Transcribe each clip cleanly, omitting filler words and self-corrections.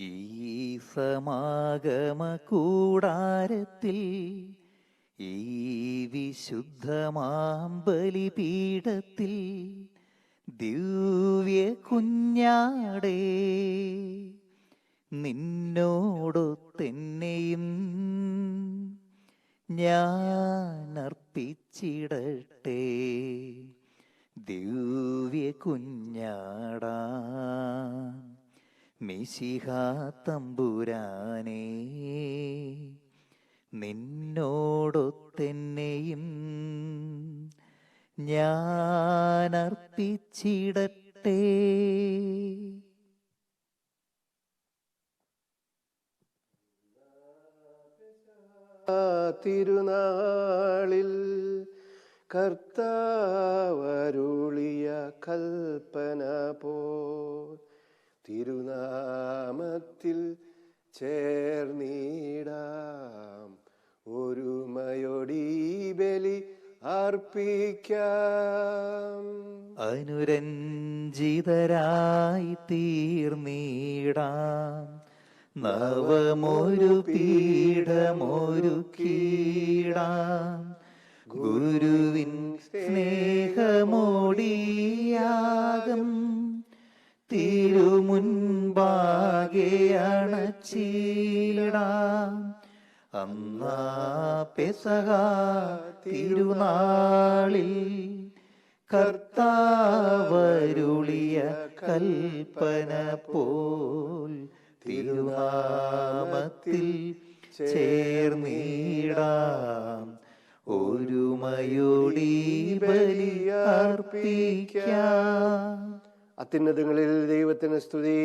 ഈ സമാഗമ കൂടാരത്തിൽ, ഈ വിശുദ്ധമാം ബലിപീഠത്തിൽ, ദിവ്യ കുഞ്ഞാടേ, നിന്നോടൊത്തെന്നെയും ഞാൻ അർപ്പിച്ചിടട്ടെ. ദിവ്യ കുഞ്ഞാടാ മിശിഹാ തമ്പുരാനേ, നിന്നോടൊത്തെന്നെയും ഞാൻ അർപ്പിച്ചിടട്ടെ. തിരുനാളിൽ കർത്താവരുളിയ കൽപ്പന പോൽ തിരുനാമത്തിൽ ചേർന്നിടാം, ഒരുമയോടീ ബലി അർപ്പിക്കാം. അനുരഞ്ജിതരായി തീർന്നിടാം, നവമൊരു പീഠമൊരുക്കിടാം. ഗുരുവിൻ സ്നേഹമോടിയാകം തിരുമുൻപാകെ അണച്ചിടാം. അന്നാ പെസഹ തിരുനാളിൽ കർത്താവരുളിയ കൽപ്പന പോൽ തിരുനാമത്തിൽ ചേർന്നിടാം, ഒരുമയോടീ ബലി അർപ്പിക്കാം. അത്യുന്നതങ്ങളിൽ ദൈവത്തിന് സ്തുതി.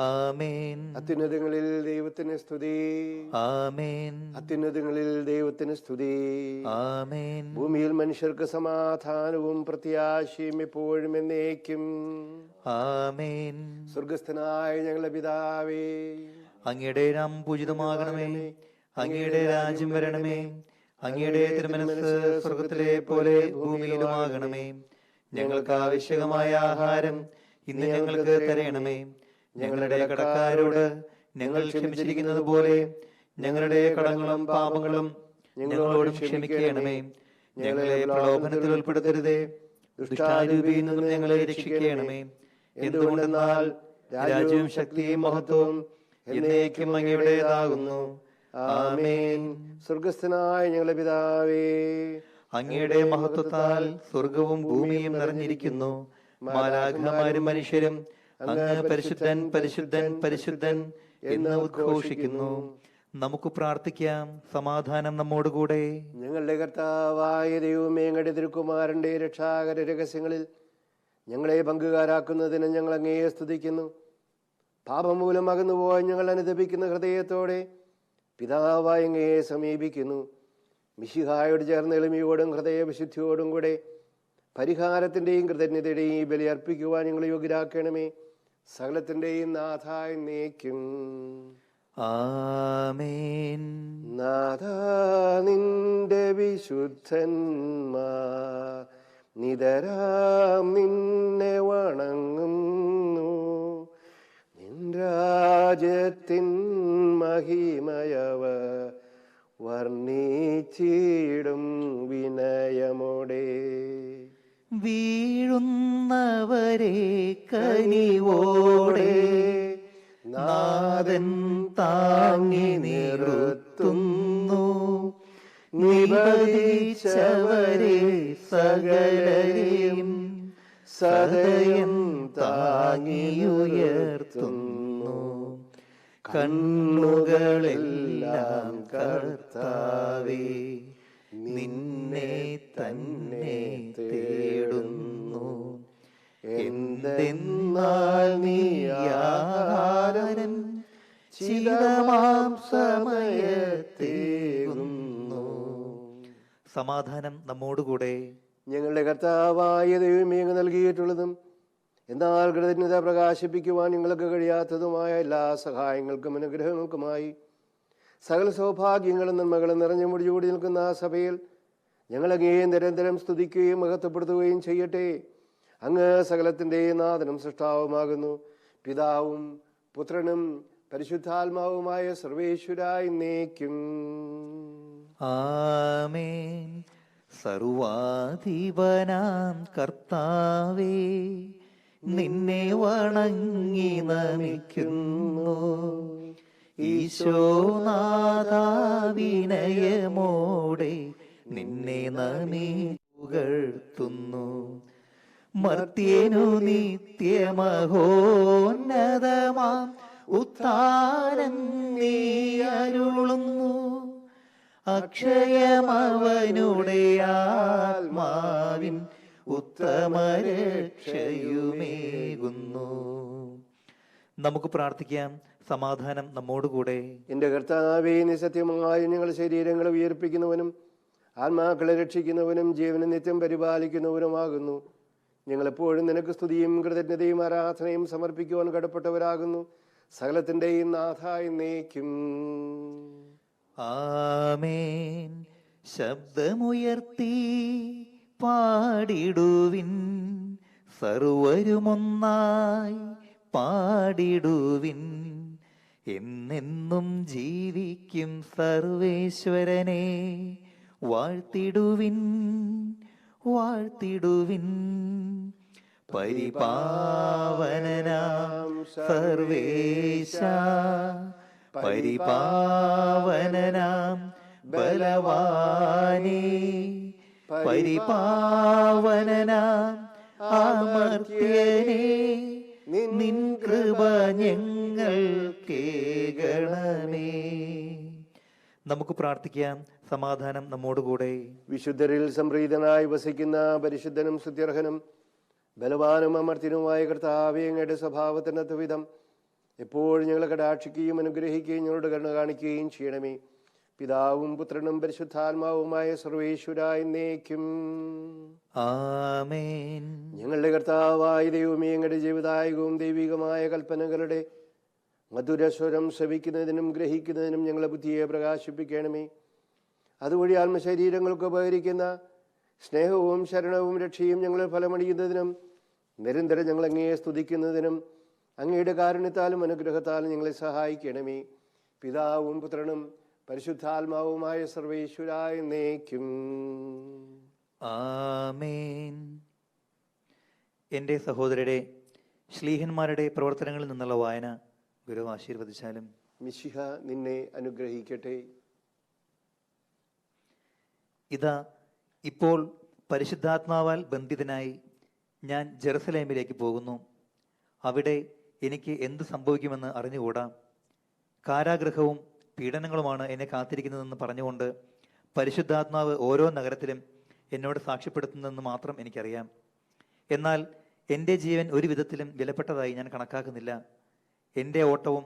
ആമേൻ. അത്യുന്നതങ്ങളിൽ ദൈവത്തിന് സ്തുതി. ആമേൻ. അത്യുന്നതങ്ങളിൽ ദൈവത്തിന് സ്തുതി. ആമേൻ. ഭൂമിയിൽ മനുഷ്യർക്ക് സമാധാനവും പ്രത്യാശയും എപ്പോഴും എന്നേക്കും. ആമേൻ. സ്വർഗസ്ഥനായ ഞങ്ങളുടെ പിതാവേ, അങ്ങയുടെ നാമം പൂജിതമാകണമേ. അങ്ങയുടെ രാജ്യം വരണമേ. അങ്ങയുടെ തിരുമനസ്സ് സ്വർഗത്തിലെ പോലെ ഭൂമിയിലുമാകണമേ. ഞങ്ങൾക്ക് ആവശ്യമായ ആഹാരം ഇന്ന് ഞങ്ങൾക്ക് തരണമേ. ഞങ്ങളുടെ കടക്കാരോട് ഞങ്ങൾ ക്ഷമിച്ചിരിക്കുന്നത് പോലെ ഞങ്ങളുടെ കടങ്ങളും പാപങ്ങളും ഞങ്ങളോടും ക്ഷമിക്കണമേ. ഞങ്ങളെ പ്രലോഭനത്തിൽ ഉൾപ്പെടുത്തരുതേ, ദുഷ്ടാരൂപിയിൽ നിന്നും ഞങ്ങളെ രക്ഷിക്കണമേ. എന്തുകൊണ്ടെന്നാൽ രാജ്യവും ശക്തിയും മഹത്വവും എന്നേക്കും അങ്ങയുടേതാകുന്നു. ആമേൻ. സ്വർഗസ്ഥനായ ഞങ്ങളുടെ പിതാവേ, അങ്ങയുടെ മഹത്വത്താൽ സ്വർഗവും ഭൂമിയും നിറഞ്ഞിരിക്കുന്നു. മാലാഖമാരും മനുഷ്യരും അങ്ങ് പരിശുദ്ധൻ പരിശുദ്ധൻ പരിശുദ്ധൻ എന്ന് ഉദ്ഘോഷിക്കുന്നു. നമുക്ക് പ്രാർത്ഥിക്കാം. സമാധാനം നമ്മോടുകൂടെ. ഞങ്ങളുടെ കർത്താവായ ദൈവമേ, അങ്ങയുടെ തിരുക്കുമാരന്റെ രക്ഷാകര രഹസ്യങ്ങളിൽ ഞങ്ങളെ പങ്കുകാരാക്കുന്നതിന് ഞങ്ങൾ അങ്ങയെ സ്തുതിക്കുന്നു. പാപം മൂലം അകന്നുപോയ ഞങ്ങൾ അനുതപിക്കുന്ന ഹൃദയത്തോടെ പിതാവായ അങ്ങയെ സമീപിക്കുന്നു. മിശിഹായോട് ചേർന്ന് എളിമയോടും ഹൃദയവിശുദ്ധിയോടും കൂടെ പരിഹാരത്തിൻ്റെയും കൃതജ്ഞതയുടെയും ബലി അർപ്പിക്കുവാൻ ഞങ്ങൾ യോഗ്യരാക്കണമേ. സകലത്തിൻ്റെയും നാഥായ എന്നേക്കും. ആമേൻ. നാഥാ, നിന്റെ വിശുദ്ധന്മാർ നിതരാം നിന്നെ വണങ്ങുന്നു. നിൻ രാജ്യത്തിൻ മഹിമയവ വർണ്ണിച്ചിടും വിനയമോടെ. വീഴുന്നവരെ കനിവോടെ നാഥൻ താങ്ങി നിർത്തുന്നു. നിബദിച്ചവരെ സകലരെയും സദയം താങ്ങിയുയർത്തുന്നു. കണ്ണുകളെല്ലാം കർത്താവേ, നിന്നെ തന്നെ തേടുന്നു. എന്തെന്നാൽ നീ ആഹാരം ചിതമാം സമയത്തേകുന്നു. സമാധാനം നമ്മോടുകൂടെ. ഞങ്ങളുടെ കർത്താവായ ദൈവമേ, അങ്ങ് നൽകിയിട്ടുള്ളതും എന്നാൽ കൃതജ്ഞത പ്രകാശിപ്പിക്കുവാൻ നിങ്ങൾക്ക് കഴിയാത്തതുമായ എല്ലാ സഹായങ്ങൾക്കും അനുഗ്രഹങ്ങൾക്കുമായി സകല സൗഭാഗ്യങ്ങളും നന്മകളും നിറഞ്ഞു മുടിചൂടി നിൽക്കുന്ന ആ സഭയിൽ ഞങ്ങളങ്ങേ നിരന്തരം സ്തുതിക്കുകയും മഹത്വപ്പെടുത്തുകയും ചെയ്യട്ടെ. അങ്ങ് സകലത്തിൻ്റെയും നാഥനും സൃഷ്ടാവുമാകുന്നു. പിതാവും പുത്രനും പരിശുദ്ധാത്മാവുമായ സർവേശ്വരായി എന്നേക്കും. ആമേൻ. സർവാധിപനാം കർത്താവേ, നിന്നെ വണങ്ങി നമിക്കുന്നു. ഈശോനാഥാവിനയമോടെ നിന്നെ നമിപ്പുകഴ്ത്തുന്നു. മർത്യനു നിത്യമഹോന്നതമാം ഉത്ഥാനം നീ അരുളുന്നു. അക്ഷയമവനുടെ ആത്മാവിൻ ഉത്തമരക്ഷയുമേകുന്നു. നമുക്ക് പ്രാർത്ഥിക്കാം. സമാധാനം നമ്മോടുകൂടെ. എന്റെ കർത്താവേ, നീ സത്യമായി ഞങ്ങളുടെ ശരീരങ്ങളെ ഉയർപ്പിക്കുന്നവനും ആത്മാക്കളെ രക്ഷിക്കുന്നവനും ജീവനെ നിത്യം പരിപാലിക്കുന്നവനുമാകുന്നു. ഞങ്ങളെപ്പോഴും നിനക്ക് സ്തുതിയും കൃതജ്ഞതയും ആരാധനയും സമർപ്പിക്കുവാൻ കടപ്പെട്ടവരാകുന്നു. സകലത്തിൻ്റെയും നാഥ എന്നേക്കും. ആമേൻ. ശബ്ദമുയർത്തി പാടിടുവിൻ, സർവരുമൊന്നായി പാടിടുവിൻ. എന്നെന്നും ജീവിക്കും സർവേശ്വരനെ വാഴ്ത്തിടുവിൻ, വാഴ്ത്തിടുവിൻ. പരിപാവനനാം സർവേശ, പരിപാവനനാം ബലവാനേ, പരിപാവനനാം അമർത്യനേ, നിൻ കൃപ ഞങ്ങൾ കേൾക്കണമേ. നമുക്ക് പ്രാർത്ഥിക്കാം. സമാധാനം നമ്മോടുകൂടെ. വിശുദ്ധരിൽ സംപ്രീതനായി വസിക്കുന്ന പരിശുദ്ധനും സ്തുത്യർഹനും ബലവാനും അമർത്യനുമായ കർത്താവേ, അങ്ങയുടെ സ്വഭാവത്തിനൊത്ത വിധം എപ്പോഴും ഞങ്ങളെ കടാക്ഷിക്കുകയും അനുഗ്രഹിക്കുകയും ഞങ്ങളുടെ കരുണ കാണിക്കുകയും ചെയ്യണമേ. പിതാവും പുത്രനും പരിശുദ്ധാത്മാവുമായ സർവേശ്വരായ എന്നേക്കും. ആമേൻ. ഞങ്ങളുടെ കർത്താവായ ദൈവമേ, അങ്ങയുടെ ജീവിതായകവും ദൈവികമായ കൽപ്പനകളുടെ മധുരസ്വരം ശ്രവിക്കുന്നതിനും ഗ്രഹിക്കുന്നതിനും ഞങ്ങളെ ബുദ്ധിയെ പ്രകാശിപ്പിക്കണമേ. അതുവഴി ആത്മശരീരങ്ങൾക്ക് ഉപകരിക്കുന്ന സ്നേഹവും ശരണവും രക്ഷയും ഞങ്ങളെ ഫലമണിയുന്നതിനും നിരന്തരം ഞങ്ങൾ അങ്ങയെ സ്തുതിക്കുന്നതിനും അങ്ങയുടെ കാരുണ്യത്താലും അനുഗ്രഹത്താലും ഞങ്ങളെ സഹായിക്കണമേ. പിതാവും പുത്രനും പരിശുദ്ധാത്മാവുമായ സർവേശ്വരായ എന്നേക്കും. ആമേൻ. എൻ്റെ സഹോദരരെ, ശ്ലീഹന്മാരുടെ പ്രവർത്തനങ്ങളിൽ നിന്നുള്ള വായന ഗുരു ആശീർവദിച്ചാലും. മിശിഹ നിന്നെ അനുഗ്രഹിക്കട്ടെ. ഇതാ, ഇപ്പോൾ പരിശുദ്ധാത്മാവാൽ ബന്ധിതനായി ഞാൻ ജെറുസലേമിലേക്ക് പോകുന്നു. അവിടെ എനിക്ക് എന്ത് സംഭവിക്കുമെന്ന് അറിഞ്ഞുകൂടാ. കാരാഗൃഹവും പീഡനങ്ങളുമാണ് എന്നെ കാത്തിരിക്കുന്നതെന്ന് പറഞ്ഞുകൊണ്ട് പരിശുദ്ധാത്മാവ് ഓരോ നഗരത്തിലും എന്നോട് സാക്ഷ്യപ്പെടുത്തുന്നതെന്ന് മാത്രം എനിക്കറിയാം. എന്നാൽ എൻ്റെ ജീവൻ ഒരു വിധത്തിലും വിലപ്പെട്ടതായി ഞാൻ കണക്കാക്കുന്നില്ല. എൻ്റെ ഓട്ടവും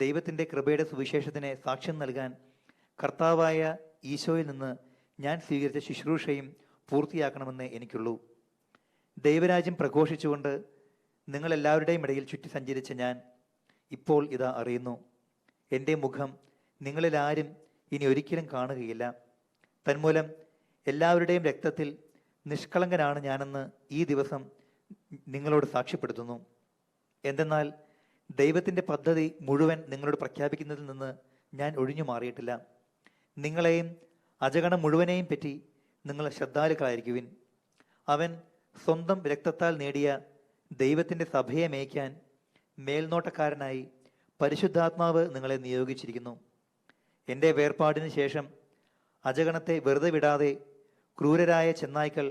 ദൈവത്തിൻ്റെ കൃപയുടെ സുവിശേഷത്തിന് സാക്ഷ്യം നൽകാൻ കർത്താവായ ഈശോയിൽ നിന്ന് ഞാൻ സ്വീകരിച്ച ശുശ്രൂഷയും പൂർത്തിയാക്കണമെന്ന് എനിക്കുള്ളൂ. ദൈവരാജ്യം പ്രഘോഷിച്ചുകൊണ്ട് നിങ്ങളെല്ലാവരുടെയും ഇടയിൽ ചുറ്റി സഞ്ചരിച്ച ഞാൻ ഇപ്പോൾ ഇതാ അറിയുന്നു, എൻ്റെ മുഖം നിങ്ങളിൽ ആരും ഇനി ഒരിക്കലും കാണുകയില്ല. തന്മൂലം എല്ലാവരുടെയും രക്തത്തിൽ നിഷ്കളങ്കനാണ് ഞാനെന്ന് ഈ ദിവസം നിങ്ങളോട് സാക്ഷ്യപ്പെടുത്തുന്നു. എന്തെന്നാൽ ദൈവത്തിൻ്റെ പദ്ധതി മുഴുവൻ നിങ്ങളോട് പ്രഖ്യാപിക്കുന്നതിൽ നിന്ന് ഞാൻ ഒഴിഞ്ഞു മാറിയിട്ടില്ല. നിങ്ങളെയും അജഗണം മുഴുവനെയും പറ്റി നിങ്ങൾ ശ്രദ്ധാലുക്കളായിരിക്കുവിൻ. അവൻ സ്വന്തം രക്തത്താൽ നേടിയ ദൈവത്തിൻ്റെ സഭയെ മേയ്ക്കാൻ മേൽനോട്ടക്കാരനായി പരിശുദ്ധാത്മാവ് നിങ്ങളെ നിയോഗിച്ചിരിക്കുന്നു. എൻ്റെ വേർപാടിന് ശേഷം അജഗണത്തെ വെറുതെ വിടാതെ ക്രൂരരായ ചെന്നായ്ക്കൾ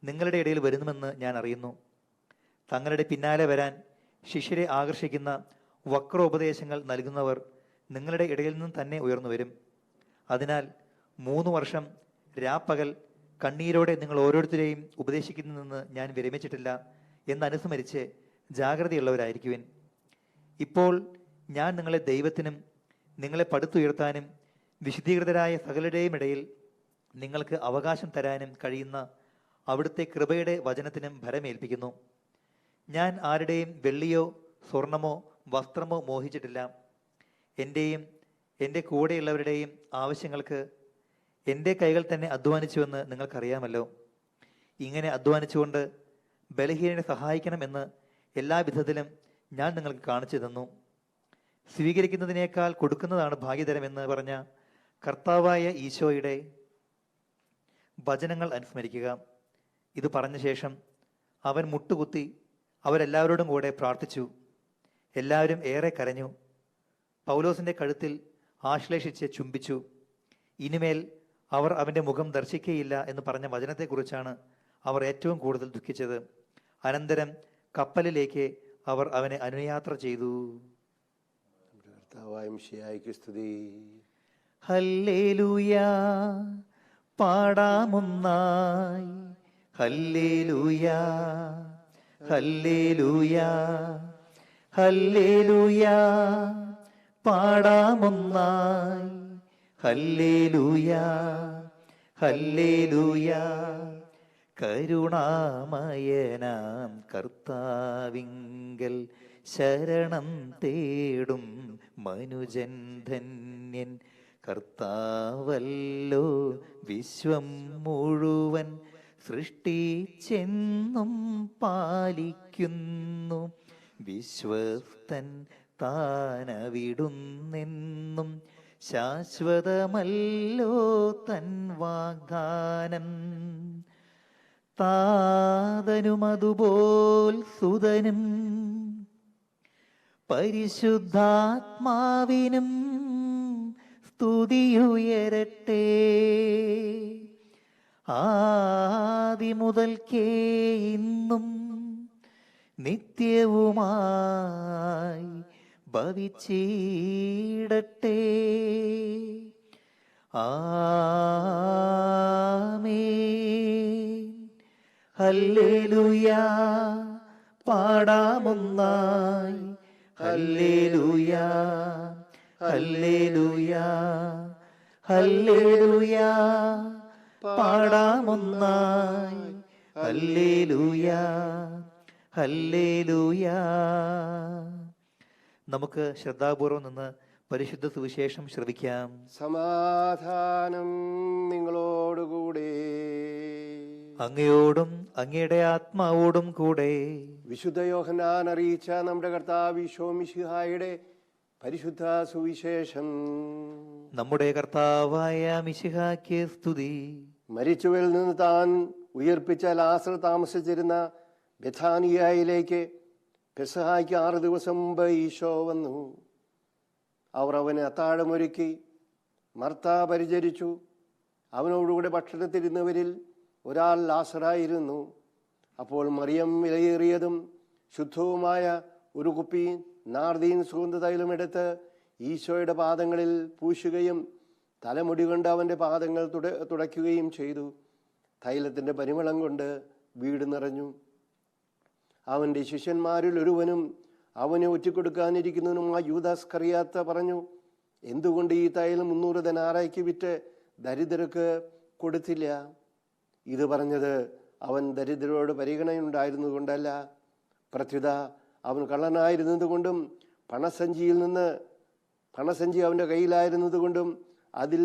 നിങ്ങളുടെ ഇടയിൽ വരുന്നുമെന്ന് ഞാൻ അറിയുന്നു. തങ്ങളുടെ പിന്നാലെ വരാൻ ശിഷ്യരെ ആകർഷിക്കുന്ന വക്രോപദേശങ്ങൾ നൽകുന്നവർ നിങ്ങളുടെ ഇടയിൽ നിന്നും തന്നെ ഉയർന്നു വരും. അതിനാൽ 3 വർഷം രാപ്പകൽ കണ്ണീരോടെ നിങ്ങൾ ഓരോരുത്തരെയും ഉപദേശിക്കുന്നതെന്ന് ഞാൻ വിരമിച്ചിട്ടില്ല എന്നനുസ്മരിച്ച് ജാഗ്രതയുള്ളവരായിരിക്കുവിൻ. ഇപ്പോൾ ഞാൻ നിങ്ങളെ ദൈവത്തിനും നിങ്ങളെ പടുത്തുയർത്താനും വിശുദ്ധീകൃതരായ സകലരുടെയും ഇടയിൽ നിങ്ങൾക്ക് അവകാശം തരാനും കഴിയുന്ന അവിടുത്തെ കൃപയുടെ വചനത്തിനും ഭരമേൽപ്പിക്കുന്നു. ഞാൻ ആരുടെയും വെള്ളിയോ സ്വർണമോ വസ്ത്രമോ മോഹിച്ചിട്ടില്ല. എൻ്റെയും എൻ്റെ കൂടെയുള്ളവരുടെയും ആവശ്യങ്ങൾക്ക് എൻ്റെ കൈകൾ തന്നെ അധ്വാനിച്ചുവെന്ന് നിങ്ങൾക്കറിയാമല്ലോ. ഇങ്ങനെ അധ്വാനിച്ചുകൊണ്ട് ബലഹീനനെ സഹായിക്കണമെന്ന് എല്ലാ വിധത്തിലും ഞാൻ നിങ്ങൾക്ക് കാണിച്ചു തന്നു. സ്വീകരിക്കുന്നതിനേക്കാൾ കൊടുക്കുന്നതാണ് ഭാഗ്യതരമെന്ന് പറഞ്ഞ കർത്താവായ ഈശോയുടെ വചനങ്ങൾ അനുസ്മരിക്കുക. ഇത് പറഞ്ഞ ശേഷം അവൻ മുട്ടുകുത്തി അവരെല്ലാവരോടും കൂടെ പ്രാർത്ഥിച്ചു. എല്ലാവരും ഏറെ കരഞ്ഞു. പൗലോസിന്റെ കഴുത്തിൽ ആശ്ലേഷിച്ച് ചുംബിച്ചു. ഇനിമേൽ അവർ അവന്റെ മുഖം ദർശിക്കുകയില്ല എന്ന് പറഞ്ഞ വചനത്തെക്കുറിച്ചാണ് അവർ ഏറ്റവും കൂടുതൽ ദുഃഖിച്ചത്. അനന്തരം കപ്പലിലേക്ക് അവർ അവനെ അനുയാത്ര ചെയ്തു. കർത്താവായ മിശിഹായ്ക്ക് സ്തുതി. ഹല്ലേലൂയാ, പാടാമൊന്നായി. ഹല്ലേലൂയാ, ഹല്ലേലൂയാ, ഹല്ലേലൂയാ, പാടാമൊന്നായി. ഹല്ലേലൂയാ, ഹല്ലേലൂയാ, കരുണാമയനാം കർത്താവിങ്കൽ ശരണം തേടും മനുജൻ ധന്യൻ. കർത്താവല്ലോ വിശ്വം മുഴുവൻ സൃഷ്ടിച്ചെന്നും പാലിക്കുന്നു. വിശ്വസ്തൻ താനവിടുന്നെന്നും ശാശ്വതമല്ലോ തൻ വാഗ്ദാനം. താതനുമതുപോൽ സുതനും പരിശുദ്ധാത്മാവിനും സ്തുതിയുയരട്ടെ. ആദിമുതൽക്കേ ഇന്നും നിത്യവുമായി ഭവിച്ചിടട്ടെ. ആമേൻ. ഹല്ലേലൂയാ, പാടാമൊന്നായി. ഹല്ലേലൂയാ, ഹല്ലേലൂയാ, ഹല്ലേലൂയാ, പാടാമൊന്നായി. ഹല്ലേലൂയാ, ഹല്ലേലൂയാ. നമുക്ക് ശ്രദ്ധാപൂർവം നിന്ന് പരിശുദ്ധ സുവിശേഷം ശ്രവിക്കാം. സമാധാനം നിങ്ങളോടുകൂടെ. അങ്ങയോടും അങ്ങയുടെ ആത്മാവോടും കൂടെ. വിശുദ്ധ യോഹന്നാൻ അറിയിച്ച നമ്മുടെ കർത്താവ് ഈശോ മിശിഹായുടെ പരിശുദ്ധ സുവിശേഷം. നമ്മുടെ കർത്താവായ മിശിഹായ്ക്ക് സ്തുതി. മരിച്ചവരിൽ നിന്ന് താൻ ഉയർപ്പിച്ച ലാസർ താമസിച്ചിരുന്ന ബെഥാനിയയിലേക്ക് പെസഹായ്ക്ക് 6 ദിവസം മുമ്പ് ഈശോ വന്നു. അവർ അവന് അത്താഴമൊരുക്കി. മർത്ത പരിചരിച്ചു. അവനോടുകൂടെ ഭക്ഷണത്തിരുന്നവരിൽ ഒരാൾ ലാസറായിരുന്നു. അപ്പോൾ മറിയം വിലയേറിയതും ശുദ്ധവുമായ ഒരു കുപ്പി നാർദീൻ സുഗന്ധതൈലം എടുത്ത് ഈശോയുടെ പാദങ്ങളിൽ പൂശുകയും തലമുടി കൊണ്ട് അവൻ്റെ പാദങ്ങൾ തുടയ്ക്കുകയും ചെയ്തു. തൈലത്തിൻ്റെ പരിമളം കൊണ്ട് വീട് നിറഞ്ഞു. അവൻ്റെ ശിഷ്യന്മാരിൽ ഒരുവനും അവനെ ഒറ്റിക്കൊടുക്കാനിരിക്കുന്നവനുമായ യൂദാസ് കറിയാത്ത പറഞ്ഞു, എന്തുകൊണ്ട് ഈ തൈലം 300 ദനാറയ്ക്ക് വിറ്റ് ദരിദ്രർക്ക് കൊടുത്തില്ല? ഇത് പറഞ്ഞത് അവൻ ദരിദ്രരോട് പരിഗണനയുണ്ടായിരുന്നത് കൊണ്ടല്ല, പ്രത്യുത അവൻ കള്ളനായിരുന്നത് കൊണ്ടും പണസഞ്ചി അവൻ്റെ കയ്യിലായിരുന്നത് കൊണ്ടും അതിൽ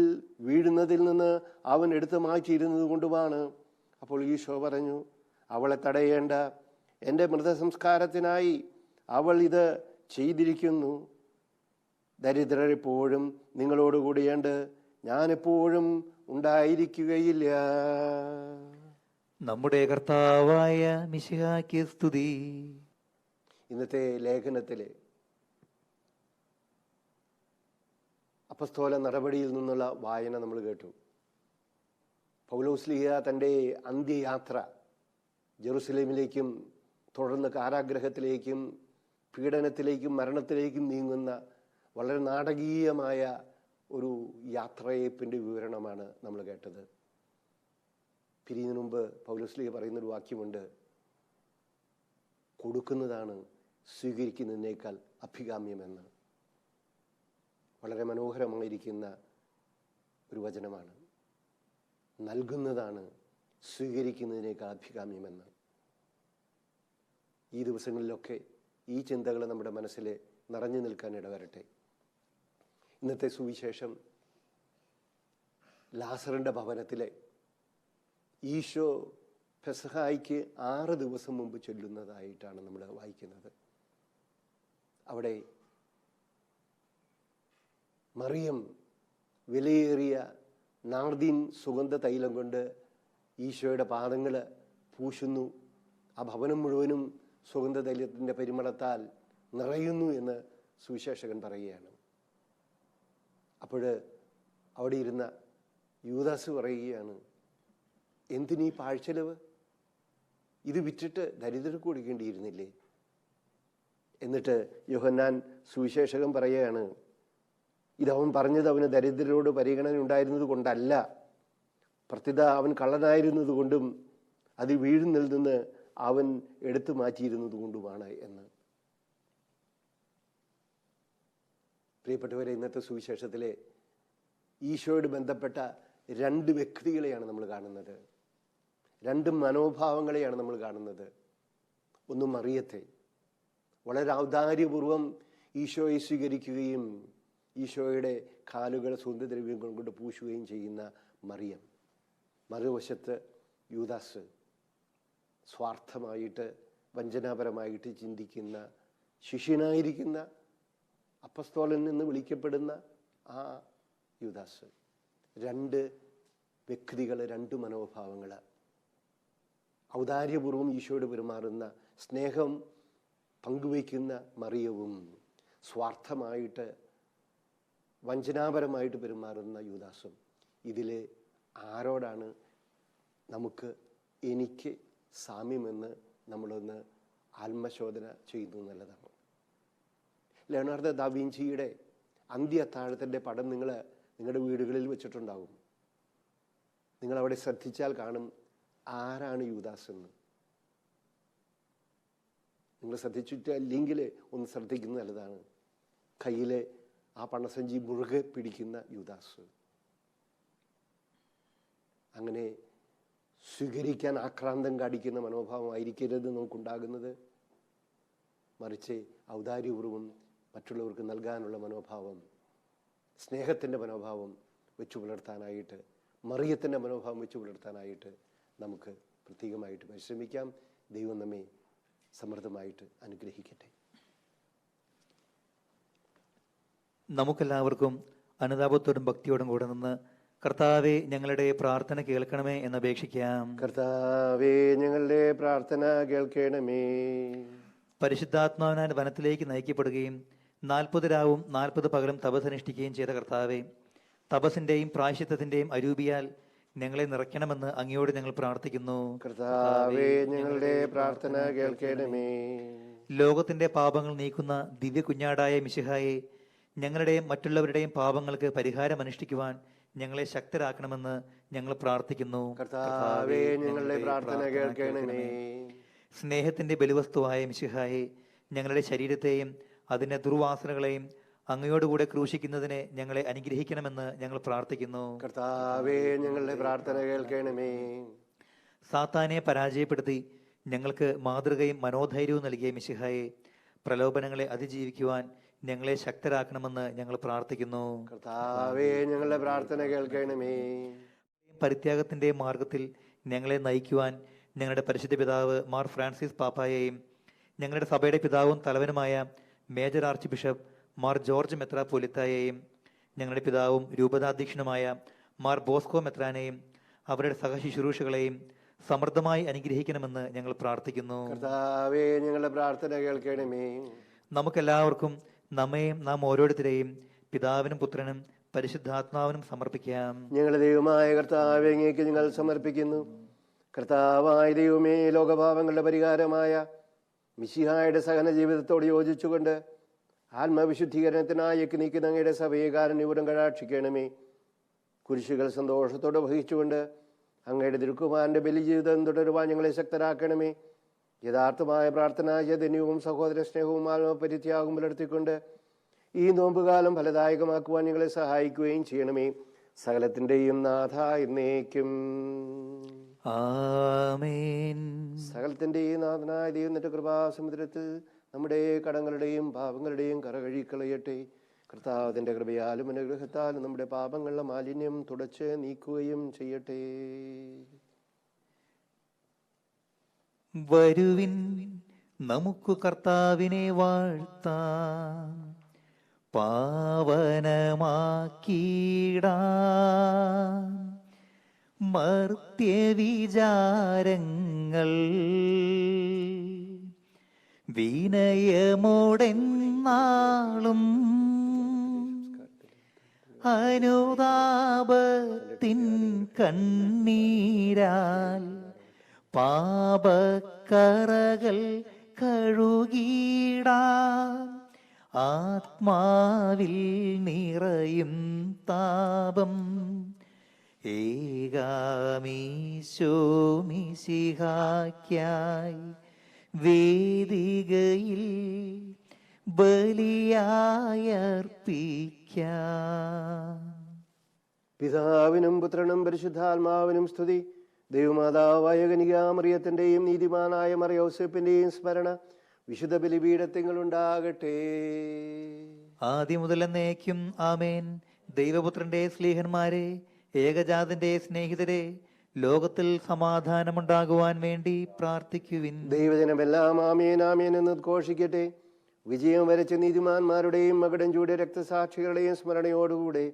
വീഴുന്നതിൽ നിന്ന് അവൻ എടുത്തു മാറ്റിയിരുന്നത് കൊണ്ടുമാണ്. അപ്പോൾ ഈശോ പറഞ്ഞു, അവളെ തടയേണ്ട. എൻ്റെ മൃതസംസ്കാരത്തിനായി അവൾ ഇത് ചെയ്തിരിക്കുന്നു. ദരിദ്രർ എപ്പോഴും നിങ്ങളോടുകൂടിയുണ്ട്, ഞാനെപ്പോഴും ഉണ്ടായിരിക്കുകയില്ല. നമ്മുടെ കർത്താവായ മിശിഹായ്ക്ക് സ്തുതി. ഇന്നത്തെ ലേഖനത്തിലെ അപ്പസ്തോല നടപടിയിൽ നിന്നുള്ള വായന നമ്മൾ കേട്ടു. പൗലോസ്ലീഹ തൻ്റെ അന്ത്യയാത്ര ജെറുസലേമിലേക്കും തുടർന്ന് കാരാഗ്രഹത്തിലേക്കും പീഡനത്തിലേക്കും മരണത്തിലേക്കും നീങ്ങുന്ന വളരെ നാടകീയമായ ഒരു യാത്രയപ്പിൻ്റെ വിവരണമാണ് നമ്മൾ കേട്ടത്. പിരിയുന്നതിന് മുമ്പ് പൗലോസ്ലീഹ പറയുന്നൊരു വാക്യമുണ്ട്, കൊടുക്കുന്നതാണ് സ്വീകരിക്കുന്നതിനേക്കാൾ അഭികാമ്യമെന്ന്. വളരെ മനോഹരമായിരിക്കുന്ന ഒരു വചനമാണ്. നൽകുന്നതാണ് സ്വീകരിക്കുന്നതിനേക്കാൾ അഭികാമ്യമെന്ന്. ഈ ദിവസങ്ങളിലൊക്കെ ഈ ചിന്തകൾ നമ്മുടെ മനസ്സിൽ നിറഞ്ഞു നിൽക്കാൻ ഇടവരട്ടെ. ഇന്നത്തെ സുവിശേഷം ലാസറിൻ്റെ ഭവനത്തിലെ ഈശോ പെസഹായ്ക്ക് 6 ദിവസം മുമ്പ് ചൊല്ലുന്നതായിട്ടാണ് നമ്മൾ വായിക്കുന്നത്. അവിടെ മറിയം വിലയേറിയ നാർദീൻ സുഗന്ധ തൈലം കൊണ്ട് ഈശോയുടെ പാദങ്ങൾ പൂശുന്നു. ആ ഭവനം മുഴുവനും സുഗന്ധ തൈലത്തിൻ്റെ പരിമളത്താൽ നിറയുന്നു എന്ന് സുവിശേഷകൻ പറയുകയാണ്. അപ്പോൾ അവിടെ ഇരുന്ന യൂദാസ് പറയുകയാണ്, എന്തിനീ പാഴ്ചെലവ്? ഇത് വിറ്റിട്ട് ദരിദ്രർക്ക് കൊടുക്കേണ്ടിയിരുന്നില്ലേ? എന്നിട്ട് യോഹന്നാൻ സുവിശേഷകൻ പറയുകയാണ്, ഇതവൻ പറഞ്ഞത് അവന് ദരിദ്രരോട് പരിഗണന ഉണ്ടായിരുന്നത് കൊണ്ടല്ല, പ്രത്യുത അവൻ കള്ളനായിരുന്നത് കൊണ്ടും അത് വീഴുന്നതിൽ നിന്ന് അവൻ എടുത്തു മാറ്റിയിരുന്നത് കൊണ്ടുമാണ് എന്ന്. പ്രിയപ്പെട്ടവരെ, ഇന്നത്തെ സുവിശേഷത്തിലെ ഈശോയോട് ബന്ധപ്പെട്ട രണ്ട് വ്യക്തികളെയാണ് നമ്മൾ കാണുന്നത്, രണ്ട് മനോഭാവങ്ങളെയാണ് നമ്മൾ കാണുന്നത്. ഒന്ന് മറിയത്തെ, വളരെ ഔദാര്യപൂർവം ഈശോയെ സ്വീകരിക്കുകയും ഈശോയുടെ കാലുകൾ സുഗന്ധദ്രവ്യങ്ങൾ കൊണ്ട് പൂശുകയും ചെയ്യുന്ന മറിയം. മറുവശത്ത് യൂദാസ്, സ്വാർത്ഥമായിട്ട് വഞ്ചനാപരമായിട്ട് ചിന്തിക്കുന്ന, ശിഷ്യനായിരിക്കുന്ന, അപ്പസ്തോലൻ എന്ന് വിളിക്കപ്പെടുന്ന ആ യൂദാസ്. രണ്ട് വ്യക്തികൾ, രണ്ട് മനോഭാവങ്ങൾ. ഔദാര്യപൂർവം ഈശോയോട് പെരുമാറുന്ന, സ്നേഹം പങ്കുവയ്ക്കുന്ന മറിയവും, സ്വാർത്ഥമായിട്ട് വഞ്ചനാപരമായിട്ട് പെരുമാറുന്ന യൂദാസും. ഇതിൽ ആരോടാണ് എനിക്ക് സാമ്യമെന്ന് നമ്മളൊന്ന് ആത്മശോധന ചെയ്യുന്നു എന്നുള്ളതാണ്. ലിയോണാർഡോ ദാ വിഞ്ചിയുടെ അന്ത്യ അത്താഴത്തിൻ്റെ പടം നിങ്ങളുടെ വീടുകളിൽ വെച്ചിട്ടുണ്ടാകും. നിങ്ങളവിടെ ശ്രദ്ധിച്ചാൽ കാണും ആരാണ് യൂദാസ് എന്ന്. നിങ്ങൾ ശ്രദ്ധിച്ചിട്ടില്ലെങ്കിൽ ഒന്ന് ശ്രദ്ധിക്കുന്നത് നല്ലതാണ്. കയ്യിലെ ആ പണസഞ്ചി മുറുകെ പിടിക്കുന്ന യൂദാസ്. അങ്ങനെ സ്വീകരിക്കാൻ ആക്രാന്തം കാണിക്കുന്ന മനോഭാവമായിരിക്കരുത് നമുക്കുണ്ടാകുന്നത്. മറിച്ച് ഔദാര്യപൂർവം മറ്റുള്ളവർക്ക് നൽകാനുള്ള മനോഭാവം, സ്നേഹത്തിൻ്റെ മനോഭാവം വെച്ചു പുലർത്താനായിട്ട്, മറിയത്തിൻ്റെ മനോഭാവം വെച്ചു പുലർത്താനായിട്ട് നമുക്ക് പ്രത്യേകമായിട്ട് പരിശ്രമിക്കാം. ദൈവം നമ്മെ സമൃദ്ധമായിട്ട് അനുഗ്രഹിക്കട്ടെ. നമുക്കെല്ലാവർക്കും അനുതാപത്തോടും ഭക്തിയോടും കൂടെ നിന്ന് കർത്താവെ ഞങ്ങളുടെ പ്രാർത്ഥന കേൾക്കണമേ എന്നപേക്ഷിക്കാം. കർത്താവേ ഞങ്ങളുടെ പ്രാർത്ഥന കേൾക്കണമേ. പരിശുദ്ധാത്മാവിനാൽ വനത്തിലേക്ക് നയിക്കപ്പെടുകയും 40 രാവും 40 പകലും തപസ്സനുഷ്ഠിക്കുകയും ചെയ്ത കർത്താവെ, തപസ്സിന്റെയും പ്രായശ്ചിത്തത്തിന്റെയും അരൂപിയാൽ ഞങ്ങളെ നിറയ്ക്കണമെന്ന് അങ്ങയോട് ഞങ്ങൾ പ്രാർത്ഥിക്കുന്നു. കർത്താവേ ഞങ്ങളുടെ പ്രാർത്ഥന കേൾക്കണമേ. ലോകത്തിന്റെ പാപങ്ങൾ നീക്കുന്ന ദിവ്യ കുഞ്ഞാടായ മിശിഹായെ, ഞങ്ങളുടെയും മറ്റുള്ളവരുടെയും പാപങ്ങൾക്ക് പരിഹാരം അനുഷ്ഠിക്കുവാൻ ഞങ്ങളെ ശക്തരാക്കണമെന്ന് ഞങ്ങൾ പ്രാർത്ഥിക്കുന്നു. കർത്താവേ ഞങ്ങളുടെ പ്രാർത്ഥന കേൾക്കണമേ. സ്നേഹത്തിന്റെ ബലിവസ്തുവായ മിശിഹായെ, ഞങ്ങളുടെ ശരീരത്തെയും അതിന്റെ ദുർവാസനകളെയും അങ്ങയോടുകൂടെ ക്രൂശിക്കുന്നതിനെ ഞങ്ങളെ അനുഗ്രഹിക്കണമെന്ന് ഞങ്ങൾ പ്രാർത്ഥിക്കുന്നു. കർത്താവേ ഞങ്ങളുടെ പ്രാർത്ഥന കേൾക്കണമേ. സാത്താനെ പരാജയപ്പെടുത്തി ഞങ്ങൾക്ക് മാതൃകയും മനോധൈര്യവും നൽകിയ മിശിഹായെ, പ്രലോഭനങ്ങളെ അതിജീവിക്കുവാൻ ഞങ്ങളെ ശക്തരാക്കണമെന്ന് ഞങ്ങൾ പ്രാർത്ഥിക്കുന്നു. കർത്താവേ ഞങ്ങളുടെ പ്രാർത്ഥന കേൾക്കണമേ. പരിത്യാഗത്തിന്റെ മാർഗത്തിൽ ഞങ്ങളെ നയിക്കുവാൻ ഞങ്ങളുടെ പരിശുദ്ധ പിതാവ് മാർ ഫ്രാൻസിസ് പാപ്പായെയും ഞങ്ങളുടെ സഭയുടെ പിതാവും തലവനുമായ major archbishop Mar George മെത്രാപ്പോലിത്തായെയും ഞങ്ങളുടെ പിതാവും രൂപതാധ്യക്ഷനുമായ മാർ ബോസ്കോ മെത്രാനെയും അവരുടെ സഹശുശ്രൂഷകളെയും സമൃദ്ധമായി അനുഗ്രഹിക്കണമെന്ന് ഞങ്ങൾ പ്രാർത്ഥിക്കുന്നു. കർത്താവേ ഞങ്ങളുടെ പ്രാർത്ഥന കേൾക്കണമേ. നമുക്കെല്ലാവർക്കും നമ്മയും നാം ഓരോരുത്തരെയും പിതാവിനും പുത്രനും പരിശുദ്ധാത്മാവിനും സമർപ്പിക്കാം. ഞങ്ങളുടെ ദൈവമായ കർത്താവേ അങ്ങേക്ക് ഞങ്ങൾ സമർപ്പിക്കുന്നു. കർത്താവായ ദൈവമേ, ലോകപാപങ്ങളുടെ പരിഹാരമായ മിശിഹായുടെ സഹന ജീവിതത്തോട് യോജിച്ചുകൊണ്ട് ആത്മവിശുദ്ധീകരണത്തിനായി നീക്കുന്ന അങ്ങയുടെ സഭയെ കാരുണ്യപൂർവ്വം കടാക്ഷിക്കണമേ. കുരിശുകൾ സന്തോഷത്തോടെ വഹിച്ചുകൊണ്ട് അങ്ങയുടെ തിരുക്കുമാരൻ്റെ ബലിജീവിതം തുടരുവാൻ ഞങ്ങളെ ശക്തരാക്കണമേ. യഥാർത്ഥമായ പ്രാർത്ഥന ചൈതന്യവും സഹോദര സ്നേഹവും ആത്മപരിത്യാഗവും പുലർത്തിക്കൊണ്ട് ഈ നോമ്പുകാലം ഫലദായകമാക്കുവാൻ ഞങ്ങളെ സഹായിക്കുകയും ചെയ്യണമേ. സകലത്തിൻ്റെയും നാഥ എന്നേക്കും ആമേൻ. സകലത്തിൻ്റെയും നാഥനായ ദൈവം നിന്റെ കൃപാസമുദ്രത്തിൽ നമ്മുടെ കടങ്ങളുടെയും പാപങ്ങളുടെയും കറകഴിക്കളയട്ടെ. കർത്താവിന്റെ കൃപയാലും അനുഗ്രഹത്താലും നമ്മുടെ പാപങ്ങളുടെ മാലിന്യം തുടച്ച് നീക്കുകയും ചെയ്യട്ടെ. വരുവിൻ നമുക്ക് കർത്താവിനെ വാഴ്ത്താം. പാവനമാക്കിയിടാം മർത്യവിചാരങ്ങൾ വിനയമോടെന്നാളും അനുതാപത്തിൻ കണ്ണീരാൽ പാപക്കറകൾ കഴുകിടാം ആത്മാവിൽ നിറയും താപം ഏകാമീശോമിശിഹായ്ക്കായി വേദികയിൽ ബലിയായർപ്പിക്കാം. പിതാവിനും പുത്രനും പരിശുദ്ധാത്മാവിനും സ്തുതി. ദൈവമാതാവായ കന്യകാമറിയത്തിന്റെയും നീതിമാനായ മറിയൗസേപ്പിന്റെയും സ്മരണ വിശുദ്ധ ബലിപീഠത്തിങ്ങളുണ്ടാകട്ടെ. ആദ്യം മുതൽ എന്നേക്കും ആമേൻ. ദൈവപുത്രന്റെ സ്ലീഹന്മാരെ, ഏകജാതന്റെ സ്നേഹിതരെ, ലോകത്തിൽ സമാധാനമുണ്ടാകുവാൻ വേണ്ടി പ്രാർത്ഥിക്കുവിൻ. ദൈവജനമെല്ലാം ആമേൻ ആമേൻ എന്ന് ഉദ്ഘോഷിക്കട്ടെ. വിജയം വരച്ച നീതിമാന്മാരുടെയും മകടഞ്ചൂടെ രക്തസാക്ഷികളുടെയും സ്മരണയോടുകൂടെ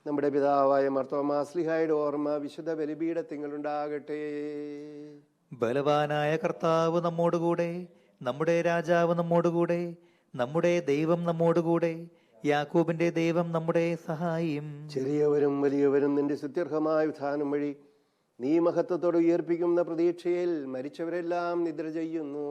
നമ്മുടെ പിതാവായ മാർത്തോമാ ശ്ലീഹായുടെ ഓർമ്മ വിശുദ്ധ ബലിപീഠത്തിങ്ങളുണ്ടാകട്ടെ. ബലവാനായ കർത്താവ് നമ്മോടുകൂടെ, നമ്മുടെ രാജാവ് നമ്മോടുകൂടെ, നമ്മുടെ ദൈവം നമ്മോടുകൂടെ, യാക്കോബിന്റെ ദൈവം നമ്മുടെ സഹായിയും. ചെറിയവരും വലിയവരും നിന്റെ സ്തുത്യർഹമായ ഉത്ഥാനം വഴി നീ മഹത്വത്തോടെ ഉയർപ്പിക്കുന്ന പ്രതീക്ഷയിൽ മരിച്ചവരെല്ലാം നിദ്ര ചെയ്യുന്നു.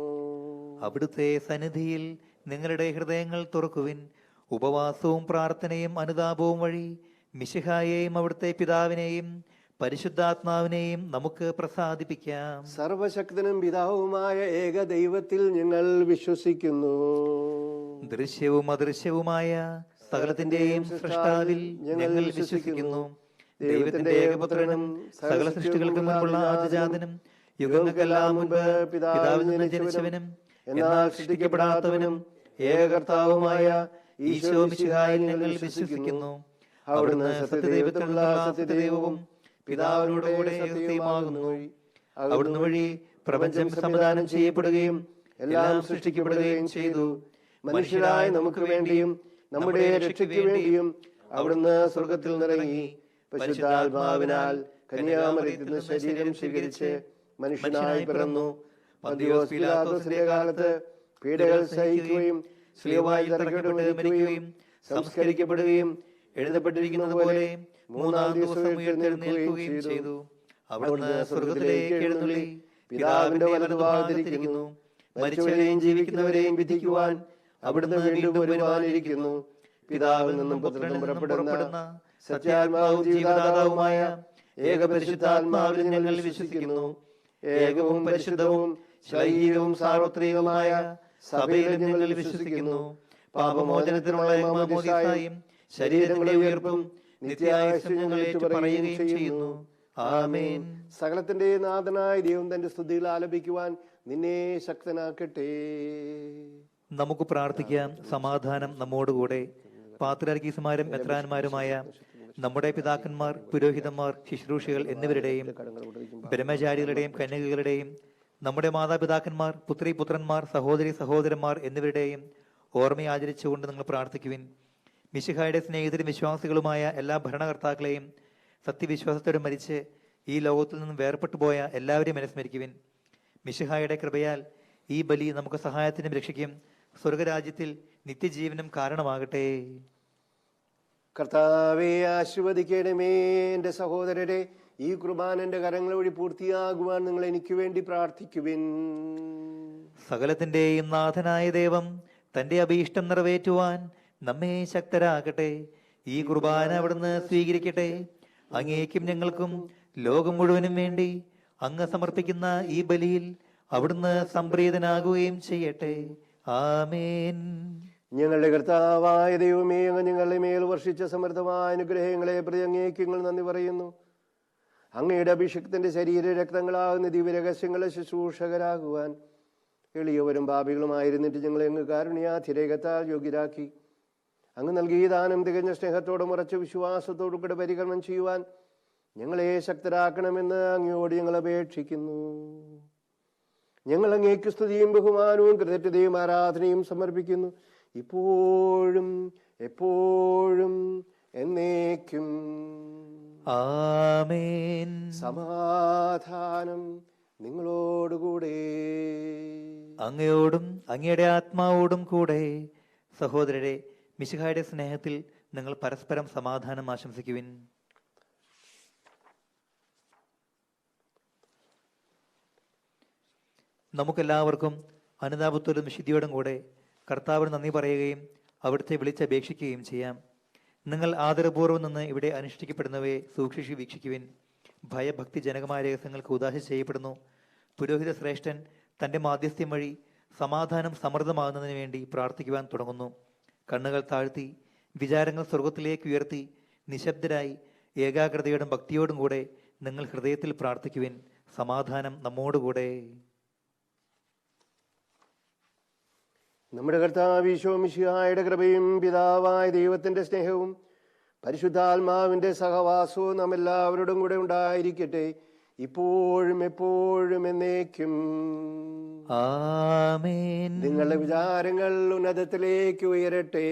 അവിടുത്തെ സന്നിധിയിൽ നിങ്ങളുടെ ഹൃദയങ്ങൾ തുറക്കുവിൻ. ഉപവാസവും പ്രാർത്ഥനയും അനുതാപവും വഴി മിശിഹായെയും അവിടുത്തെ പിതാവിനെയും പരിശുദ്ധാത്മാവിനെയും നമുക്ക് പ്രസാദിപ്പിക്കാം. സർവശക്തനും പിതാവുമായ ഏക ദൈവത്തിൽ ഞങ്ങൾ വിശ്വസിക്കുന്നു. ദൃശ്യവും അദൃശ്യവുമായ സകലത്തിന്റെയും സൃഷ്ടാവിൽ ഞങ്ങൾ വിശ്വസിക്കുന്നു. ദൈവത്തിന്റെ ഏകപുത്രനും സകല സൃഷ്ടികൾക്ക് മുൻപുള്ള ആദിജാതനും യുഗങ്ങൾക്കെല്ലാം മുൻപ് പിതാവിൽ നിന്ന് ജനിച്ചവനും എന്നാൽ സൃഷ്ടിക്കപ്പെടാത്തവനും ഏകകർത്താവുമായ ഈശോ മിശിഹായിൽ ഞങ്ങൾ വിശ്വസിക്കുന്നു. അവിടുന്ന് സത്യദൈവത്തിലുള്ള സത്യദൈവവും പിതാവിനോടുകൂടെ സത്യവുമാകുന്നു. അവിടുന്ന് വഴി പ്രപഞ്ചം സംവിധാനം ചെയ്യപ്പെടുകയും എല്ലാം സൃഷ്ടിക്കപ്പെടുകയും ചെയ്തു. മനുഷ്യരായ നമുക്ക് വേണ്ടിയും നമ്മുടെ രക്ഷയ്ക്ക് വേണ്ടിയും അവിടുന്ന് സ്വർഗത്തിൽ നിറങ്ങി പരിശുദ്ധാത്മാവിനാൽ കന്യാമറിയത്തിൽ നിന്ന് ശരീരം സ്വീകരിച്ച് മനുഷ്യനായി പിറന്നു. പന്തിയോസ് പീലാത്തോസിന്റെ കാലത്ത് പീഡകൾ സഹിക്കുകയും സ്ലീവായിൽ തറയ്ക്കപ്പെട്ട് മരിക്കുകയും സംസ്കരിക്കപ്പെടുകയും എഴുതപ്പെട്ടിരിക്കുന്നത് പോലെ മൂന്നാം ദിവസം ഉയർത്തെഴുന്നേൽക്കുകയും ചെയ്തു. അവിടുന്ന് സ്വർഗത്തിലേക്ക് എഴുന്നള്ളി പിതാവിന്റെ വലതുഭാഗത്തിരിക്കുന്നു. മരിച്ചവരെയും ജീവിക്കുന്നവരെയും വിധിക്കുവാൻ അവിടുന്ന് വീണ്ടും വരുവാനിരിക്കുന്നു. പിതാവിൽ നിന്നും പുത്രനും പുറപ്പെടുന്ന സത്യാത്മാവും ജീവദാതാവുമായ ഏകപരിശുദ്ധാത്മാവിൽ ഞങ്ങൾ വിശ്വസിക്കുന്നു. ഏകവും പരിശുദ്ധവും ശൈലികവും സാർവത്രികവുമായ സഭയിൽ ഞങ്ങൾ വിശ്വസിക്കുന്നു. പാപമോചനത്തിനുള്ള മാമോദീസായും ശരീരങ്ങളുടെ ഉയർപ്പും നിത്യായുസ്സും ഞങ്ങൾ ഏറ്റുപറയുകയും ചെയ്യുന്നു. ആമേൻ. സകലത്തിന്റെ നാഥനായ ദൈവം തന്റെ സ്തുതികൾ ആലപിക്കുവാൻ നിന്നെ ശക്തനാക്കട്ടെ. നമുക്ക് പ്രാർത്ഥിക്കാം. സമാധാനം നമ്മോടുകൂടെ. പാത്രിയാർക്കീസുമാരും മെത്രാന്മാരുമായ നമ്മുടെ പിതാക്കന്മാർ, പുരോഹിതന്മാർ, ശുശ്രൂഷികൾ എന്നിവരുടെയും ബ്രഹ്മചാരികളുടെയും കന്യകകളുടെയും നമ്മുടെ മാതാപിതാക്കന്മാർ, പുത്രിപുത്രന്മാർ, സഹോദരി സഹോദരന്മാർ എന്നിവരുടെയും ഓർമ്മ ആചരിച്ചുകൊണ്ട് നിങ്ങൾ പ്രാർത്ഥിക്കുവിൻ. മിശിഹായുടെ സ്നേഹിതരും വിശ്വാസികളുമായ എല്ലാ ഭരണകർത്താക്കളെയും സത്യവിശ്വാസത്തോടെ മരിച്ച് ഈ ലോകത്തിൽ നിന്നും വേർപെട്ടു പോയ എല്ലാവരെയും അനുസ്മരിക്കുവിൻ. മിശിഹായുടെ കൃപയാൽ ഈ ബലി നമുക്ക് സഹായത്തിനും രക്ഷയ്ക്കും സ്വർഗരാജ്യത്തിൽ നിത്യജീവനും കാരണമാകട്ടെ. കർത്താവെ ആശീർവദിക്കണമേ. എൻ്റെ സഹോദരരെ, ഈ കുർബാന എൻ്റെ കരങ്ങൾ വഴി പൂർത്തിയാകുവാൻ നിങ്ങൾ എനിക്ക് വേണ്ടി പ്രാർത്ഥിക്കുവിൻ. സകലത്തിന്റെയും നാഥനായ ദൈവം തന്റെ അഭീഷ്ടം നിറവേറ്റുവാൻ നമ്മെ ശക്തരാക്കട്ടെ. ഈ കുർബാന അവിടുന്ന് സ്വീകരിക്കട്ടെ. അങ്ങേക്കും ഞങ്ങൾക്കും ലോകം മുഴുവനും വേണ്ടി അങ്ങ് സമർപ്പിക്കുന്ന ഈ ബലിയിൽ അവിടുന്ന് സംപ്രീതനാകുകയും ചെയ്യട്ടെ. ആമേൻ. ഞങ്ങളുടെ കർത്താവായ ദൈവമേ, അങ്ങ് ഞങ്ങളുടെ മേൽ വർഷിച്ച സമൃദ്ധമായ അനുഗ്രഹങ്ങളെ പ്രതി അങ്ങേക്ക് ഞങ്ങൾ നന്ദി പറയുന്നു. അങ്ങയുടെ അഭിഷേകത്തിന്റെ ശരീര രക്തങ്ങളാകുന്ന ദിവ്യരഹസ്യങ്ങളെ ശുശ്രൂഷകരാകുവാൻ എളിയവരും പാപികളുമായിരുന്നിട്ട് ഞങ്ങളെ അങ്ങ് കാരുണ്യാതിരേകത്താൽ യോഗ്യരാക്കി. അങ്ങ് നൽകിയ ദാനം തികഞ്ഞ സ്നേഹത്തോടും ഉറച്ച വിശ്വാസത്തോടും കൂടെ പരികർമ്മം ചെയ്യുവാൻ ഞങ്ങളെ ശക്തരാക്കണമെന്ന് അങ്ങയോട് ഞങ്ങൾ അപേക്ഷിക്കുന്നു. ഞങ്ങൾ അങ്ങേക്ക് സ്തുതിയും ബഹുമാനവും കൃതജ്ഞതയും ആരാധനയും സമർപ്പിക്കുന്നു. ഇപ്പോഴും എപ്പോഴും എന്നേക്കും. ആമേൻ. സമാധാനം നിങ്ങളോടുകൂടെ. അങ്ങയോടും അങ്ങയുടെ ആത്മാവോടും കൂടെ. സഹോദരരെ, മിശിഹായുടെ സ്നേഹത്തിൽ നിങ്ങൾ പരസ്പരം സമാധാനം ആശംസിക്കുവിൻ. നമുക്കെല്ലാവർക്കും അനുതാപത്തോടും വിശുദ്ധിയോടും കൂടെ കർത്താവിന് നന്ദി പറയുകയും അവിടുത്തെ വിളിച്ചപേക്ഷിക്കുകയും ചെയ്യാം. നിങ്ങൾ ആദരപൂർവ്വം നിന്ന് ഇവിടെ അനുഷ്ഠിക്കപ്പെടുന്നവയെ സൂക്ഷിച്ച് വീക്ഷിക്കുവിൻ. ഭയഭക്തിജനകമായ രഹസ്യങ്ങൾക്ക് ഉദാശ ചെയ്യപ്പെടുന്നു. പുരോഹിത ശ്രേഷ്ഠൻ തൻ്റെ മാധ്യസ്ഥ്യം വഴി സമാധാനം സമൃദ്ധമാകുന്നതിന് വേണ്ടി പ്രാർത്ഥിക്കുവാൻ തുടങ്ങുന്നു. കണ്ണുകൾ താഴ്ത്തി വിചാരങ്ങൾ സ്വർഗത്തിലേക്ക് ഉയർത്തി നിശബ്ദരായി ഏകാഗ്രതയോടും ഭക്തിയോടും കൂടെ നിങ്ങൾ ഹൃദയത്തിൽ പ്രാർത്ഥിക്കുവിൻ. സമാധാനം നമ്മോടുകൂടെ. നമ്മുടെ കർത്താവ് ഈശോ മിശിഹായുടെ കൃപയും പിതാവായ ദൈവത്തിന്റെ സ്നേഹവും പരിശുദ്ധാത്മാവിന്റെ സഹവാസവും നാം എല്ലാവരോടും കൂടെ ഉണ്ടായിരിക്കട്ടെ, ഇപ്പോഴും എപ്പോഴും എന്നേക്കും. ആമേൻ. നിങ്ങളുടെ വിചാരങ്ങൾ ഉന്നതത്തിലേക്ക് ഉയരട്ടെ.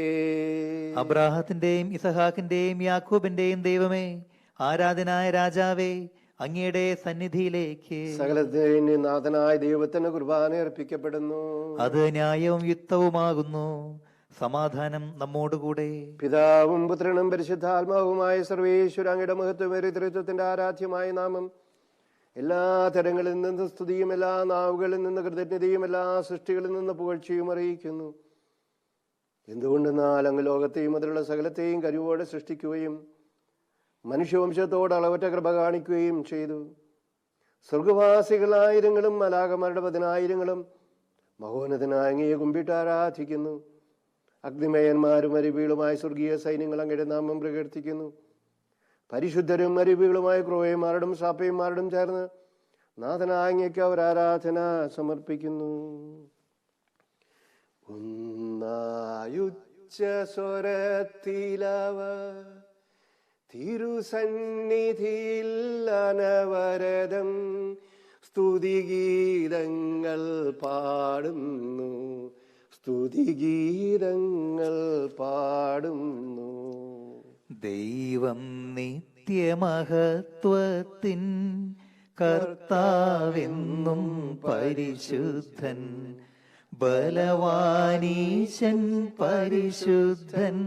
അബ്രാഹത്തിന്റെയും ഇസഹാക്കിന്റെയും യാക്കോബിന്റെയും ദൈവമേ, ആരാധനായ രാജാവേ, അങ്ങയുടെ സന്നിധിയിലേക്ക് സകലത്തിന് നാഥനായ ദൈവത്തിന് കുർബാന അർപ്പിക്കപ്പെടുന്നു. അത് ന്യായവും യുക്തവുമാകുന്നു. സമാധാനം നമ്മോടുകൂടെ. പിതാവും പുത്രനും പരിശുദ്ധാത്മാവുമായ സർവേശ്വര അങ്ങയുടെ മഹത്വമേറിയ ത്രിത്വത്തിന്റെ ആരാധ്യമായ നാമം എല്ലാ തരങ്ങളിൽ നിന്ന് സ്തുതിയും എല്ലാ നാവുകളിൽ നിന്ന് കൃതജ്ഞതയും എല്ലാ സൃഷ്ടികളിൽ നിന്ന് പുകഴ്ചയും അറിയിക്കുന്നു. എന്തുകൊണ്ടെന്നാൽ അങ്ങ് ലോകത്തെയും അതിലുള്ള സകലത്തെയും കഴിവോടെ സൃഷ്ടിക്കുകയും മനുഷ്യവംശത്തോട് അളവറ്റ കൃപ കാണിക്കുകയും ചെയ്തു. സ്വർഗവാസികളായിരങ്ങളും മലാകമാരുടെ 10,000ങ്ങളും മഹോന്നതനായ അങ്ങയെ കുമ്പിട്ട് ആരാധിക്കുന്നു. അഗ്നിമയന്മാരും അരുവികളുമായ സ്വർഗീയ സൈന്യങ്ങൾ അങ്ങയുടെ നാമം പ്രകീർത്തിക്കുന്നു. പരിശുദ്ധരും അരുവികളുമായ ക്രോയന്മാരോടും സാപ്പയന്മാരോടും ചേർന്ന് നാഥനായ അങ്ങയ്ക്ക് അവർ ആരാധന സമർപ്പിക്കുന്നു. ഒന്നായുച്ച സ്വരത്തിലവ തിരുസന്നിധിയിൽ അനവരതം സ്തുതിഗീതങ്ങൾ പാടുന്നു, സ്തുതിഗീതങ്ങൾ പാടുന്നു. ദൈവം നിത്യമഹത്വത്തിൻ കർത്താവെന്നും പരിശുദ്ധൻ, ബലവാനീശൻ പരിശുദ്ധൻ,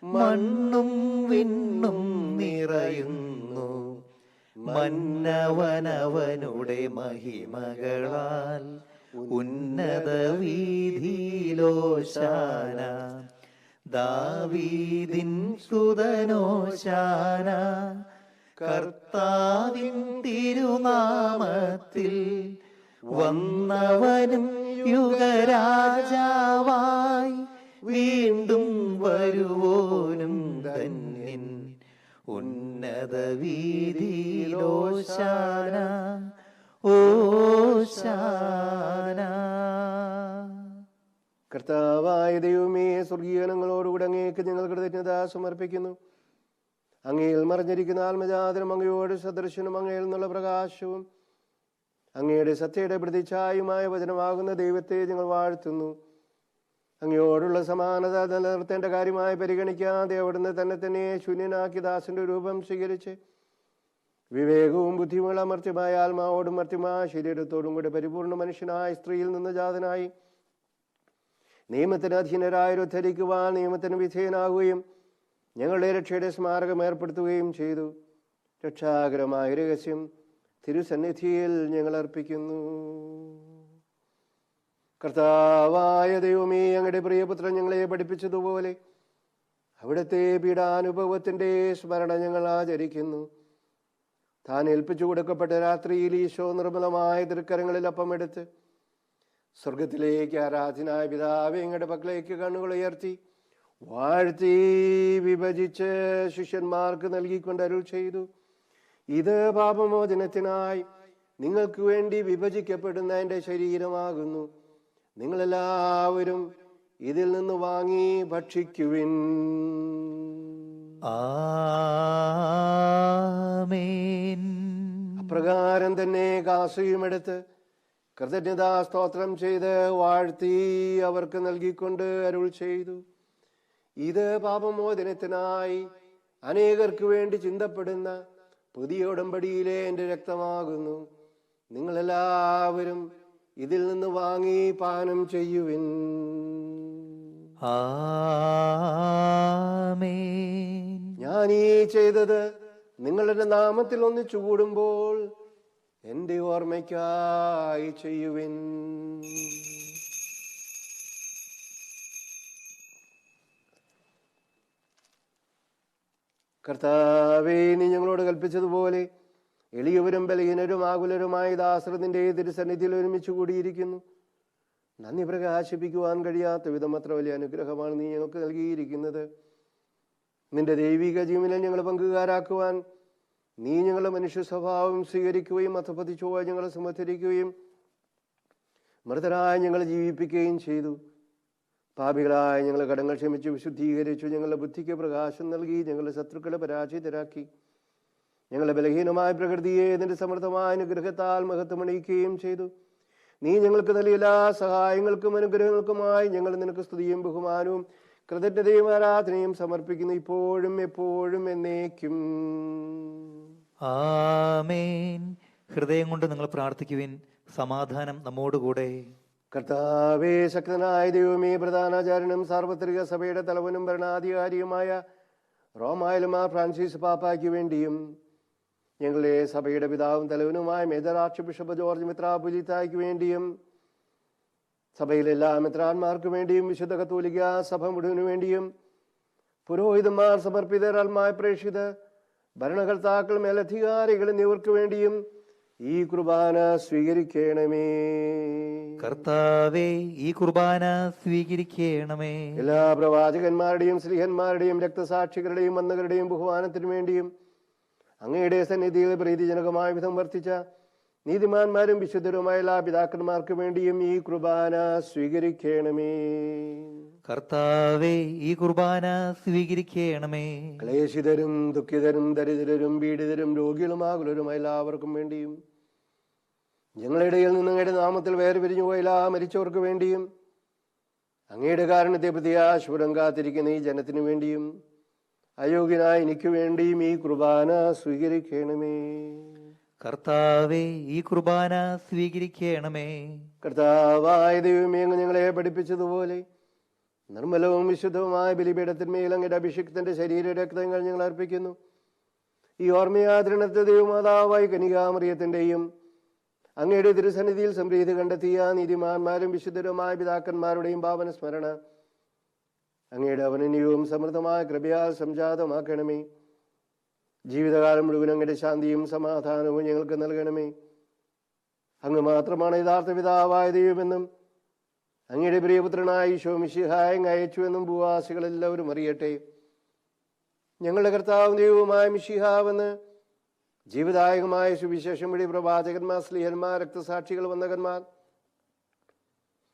മണ്ണും വിണ്ണും നിറയുന്നു. മന്നവനവനുടെ മഹിമകളാൽ ഉന്നത വീതിയിലോശാന. ദാവീദിൻ സുതനോശാന. കർത്താവിൻ തിരുനാമത്തിൽ വന്നവനും യുഗരാജാവായി വീണ്ടും വരുവോനും ധന്യൻ. ഉന്നത വീതിയിലോശാന, ഓശാന. കർത്താവായ ദൈവമേ, സ്വർഗീയനങ്ങളോടുകൂടെ അങ്ങേക്ക് ഞങ്ങൾ കൃതജ്ഞത സമർപ്പിക്കുന്നു. അങ്ങയിൽ മറിഞ്ഞിരിക്കുന്ന ആത്മജാതനും അങ്ങയോട് സദൃശനും അങ്ങയിൽ നിന്നുള്ള പ്രകാശവും അങ്ങയുടെ സത്യയുടെ പ്രതിച്ഛായുമായ വചനമാകുന്ന ദൈവത്തെ ഞങ്ങൾ വാഴ്ത്തുന്നു. അങ്ങയോടുള്ള സമാനത നിലനിർത്തേണ്ട കാര്യമായി പരിഗണിക്കാതെ അവിടുന്ന് തന്നെ ശൂന്യനാക്കി ദാസന്റെ രൂപം സ്വീകരിച്ച് വിവേകവും ബുദ്ധിമുള്ള മർത്യമായ ആത്മാവോടും മർത്യമായ ശരീരത്തോടും കൂടെ പരിപൂർണ മനുഷ്യനായ സ്ത്രീയിൽ നിന്ന് ജാതനായി നിയമത്തിന് അധീനരായവരെ ഉദ്ധരിക്കുവാൻ നിയമത്തിന് വിധേയനാകുകയും ഞങ്ങളുടെ രക്ഷയുടെ സ്മാരകം ഏർപ്പെടുത്തുകയും ചെയ്തു. രക്ഷാകരമായ രഹസ്യം തിരുസന്നിധിയിൽ ഞങ്ങൾ അർപ്പിക്കുന്നു. കർത്താവായ ദൈവമേ, അങ്ങയുടെ പ്രിയപുത്രൻ ഞങ്ങളെ പഠിപ്പിച്ചതുപോലെ അവിടുത്തെ പീഡാനുഭവത്തിന്റെ സ്മരണ ഞങ്ങൾ ആചരിക്കുന്നു. താൻ ഏൽപ്പിച്ചു കൊടുക്കപ്പെട്ട രാത്രിയിൽ ഈശോ നിർമ്മലമായ തൃക്കരങ്ങളിൽ അപ്പമെടുത്ത് സ്വർഗത്തിലേക്ക് ആരാധനായ പിതാവേ അങ്ങയുടെ പക്കലേക്ക് കണ്ണുകൾ ഉയർത്തി വാഴ്ത്തി വിഭജിച്ച് ശിഷ്യന്മാർക്ക് നൽകിക്കൊണ്ട് അരുൾ ചെയ്തു: ഇത് പാപമോചനത്തിനായി നിങ്ങൾക്ക് വേണ്ടി വിഭജിക്കപ്പെടുന്ന എൻ്റെ ശരീരമാകുന്നു. നിങ്ങളെല്ലാവരും ഇതിൽ നിന്ന് വാങ്ങി ഭക്ഷിക്കുവിൻ. ആമേൻ. അപ്രകാരം തന്നെ കാസയുമെടുത്ത് കൃതജ്ഞതാ സ്തോത്രം ചെയ്ത് വാഴ്ത്തി അവർക്ക് നൽകിക്കൊണ്ട് അരുൾ ചെയ്തു, ഇത് പാപമോചനത്തിനായി അനേകർക്ക് വേണ്ടി ചിന്തപ്പെടുന്ന പുതിയ ഉടമ്പടിയിലെ എൻ്റെ രക്തമാകുന്നു. നിങ്ങളെല്ലാവരും ഇതിൽ നിന്ന് വാങ്ങി പാനം ചെയ്യുവിൻ. ആമേൻ. ഞാൻ ഈ ചെയ്തത് നിങ്ങളുടെ നാമത്തിൽ ഒന്നിച്ചു കൂടുമ്പോൾ എൻ്റെ ഓർമ്മയ്ക്കായി ചെയ്യുവിൻ. കർത്താവേ, നീ ഞങ്ങളോട് കൽപ്പിച്ചതുപോലെ എളിയവരും ബലഹീനരും ആകുലരുമായ ദാസരത്തിന്റെ തിരുസന്നിധിയിൽ ഒരുമിച്ച് കൂടിയിരിക്കുന്നു. നന്ദി പ്രകാശിപ്പിക്കുവാൻ കഴിയാത്ത വിധം അത്ര വലിയ അനുഗ്രഹമാണ് നീ ഞങ്ങൾക്ക് നൽകിയിരിക്കുന്നത്. നിന്റെ ദൈവിക ജീവനിൽ ഞങ്ങൾ പങ്കുകാരാക്കുവാൻ നീ ഞങ്ങളുടെ മനുഷ്യ സ്വഭാവം സ്വീകരിക്കുകയും അധപതിച്ചുപോയി ഞങ്ങളെ സമർത്ഥിക്കുകയും മൃതരായ ഞങ്ങളെ ജീവിപ്പിക്കുകയും ചെയ്തു. പാപികളായ ഞങ്ങളെ കടങ്ങൾ ക്ഷമിച്ച് വിശുദ്ധീകരിച്ചു. ഞങ്ങളുടെ ബുദ്ധിക്ക് പ്രകാശം നൽകി. ഞങ്ങളുടെ ശത്രുക്കളെ പരാജിതരാക്കി. ഞങ്ങളുടെ ബലഹീനമായ പ്രകൃതിയെ നിന്റെ സമൃദ്ധമായ അനുഗ്രഹത്താൽ മഹത്വമണിയിക്കുകയും ചെയ്തു. നീ ഞങ്ങൾക്ക് നൽകിയ എല്ലാ സഹായങ്ങൾക്കും അനുഗ്രഹങ്ങൾക്കുമായി ഞങ്ങൾ നിനക്ക് സ്തുതിയും ബഹുമാനവും കൃതജ്ഞതയും ആരാധനയും സമർപ്പിക്കുന്നു, ഇപ്പോഴും എപ്പോഴും എന്നേക്കും. ആമേൻ. ഹൃദയം കൊണ്ട് നിങ്ങൾ പ്രാർത്ഥിക്കുവിൻ. സമാധാനം നമ്മോടുകൂടെ. കർത്താവേ, ശക്തനായ ദൈവമേ, പ്രധാനാചാര്യനും സാർവത്രിക സഭയുടെ തലവനും ഭരണാധികാരിയുമായ റോമായിലെ മാർ ഫ്രാൻസിസ് പാപ്പായ്ക്ക് വേണ്ടിയും ഞങ്ങളുടെ സഭയുടെ പിതാവും തലവനുമായ മേജർ ആർച്ച് ബിഷപ്പ് ജോർജ് മെത്രാപ്പൊലീത്തായ്ക്ക് വേണ്ടിയും സഭയിലെ എല്ലാ മെത്രാന്മാർക്ക് വേണ്ടിയും വിശുദ്ധ കത്തോലിക്ക സഭ മുഴുവനു വേണ്ടിയും പുരോഹിതന്മാർ, സമർപ്പിതരാൽമായ പ്രേക്ഷിതർ, ഭരണകർത്താക്കൾ, മേലധികാരികൾ എന്നിവർക്ക് വേണ്ടിയും ഈ കുർബാന സ്വീകരിക്കണമേ. കർത്താവേ, ഈ കുർബാന സ്വീകരിക്കണമേ. എല്ലാ പ്രവാചകന്മാരുടെയും സ്ലീഹന്മാരുടെയും രക്തസാക്ഷികളുടെയും വന്ദകരുടെയും ബഹുമാനത്തിനു വേണ്ടിയും അങ്ങയുടെ സന്നിധിയിൽ പ്രീതിജനകമായ വിധം വർത്തിച്ച നീതിമാന്മാരും വിശുദ്ധരുമായ എല്ലാ പിതാക്കന്മാർക്ക് വേണ്ടിയും ഈ കുർബാന സ്വീകരിക്കണമേ. കർത്താവേ, ഈ കുർബാന സ്വീകരിക്കണമേ. ക്ലേശിതരും ദുഃഖിതരും ദരിദ്രരും പീഡിതരും രോഗികളുമാകുലരുമായ എല്ലാവർക്കും വേണ്ടിയും ഞങ്ങളുടെ ഇടയിൽ നിന്ന് അങ്ങയുടെ നാമത്തിൽ വേർപിരിഞ്ഞു പോയ എല്ലാ മരിച്ചവർക്ക് വേണ്ടിയും അങ്ങയുടെ കാരണത്തെ പ്രത്യാശപുരം കാത്തിരിക്കുന്ന ഈ ജനത്തിനു വേണ്ടിയും അയോഗ്യനായ എനിക്ക് വേണ്ടിയും ഈ കുർബാന സ്വീകരിക്കണമേ. കർത്താവേ, ഈ കുർബാന സ്വീകരിക്കണമേ. കർത്താവായ ദൈവമേ, അങ്ങ് ഞങ്ങളെ പഠിപ്പിച്ചതുപോലെ നിർമ്മലവും വിശുദ്ധവുമായ ബലിപീഠത്തിന്മേൽ അങ്ങയുടെ അഭിഷിക്തന്റെ ശരീര രക്തങ്ങൾ ഞങ്ങൾ അർപ്പിക്കുന്നു. ഈ ഓർമ്മയാചരണത്തെ ദൈവമാതാവായ കനികാമറിയത്തിന്റെയും അങ്ങയുടെ തിരുസന്നിധിയിൽ സംപ്രീതി കണ്ടെത്തിയ നീതിമാന്മാരും വിശുദ്ധരുമായ പിതാക്കന്മാരുടെയും പാവന സ്മരണ അങ്ങയുടെ അവനനീയവും സമൃദ്ധമായ കൃപയാൽ സംജാതമാക്കണമേ. ജീവിതകാലം മുഴുവൻ അങ്ങയുടെ ശാന്തിയും സമാധാനവും ഞങ്ങൾക്ക് നൽകണമേ. അങ്ങ് മാത്രമാണ് യഥാർത്ഥ പിതാവായ ദൈവമെന്നും അങ്ങയുടെ പ്രിയപുത്രനായ ഈശോ മിശിഹായെ അങ്ങ് അയച്ചുവെന്നും ഭൂവാസികളെല്ലാവരും അറിയട്ടെ. ഞങ്ങളുടെ കർത്താവും ദൈവവുമായ മിശിഹാവെന്ന് ജീവദായകമായ സുവിശേഷം വഴി പ്രവാചകന്മാർ, സ്ലീഹന്മാർ, രക്തസാക്ഷികൾ, വന്ദകന്മാർ,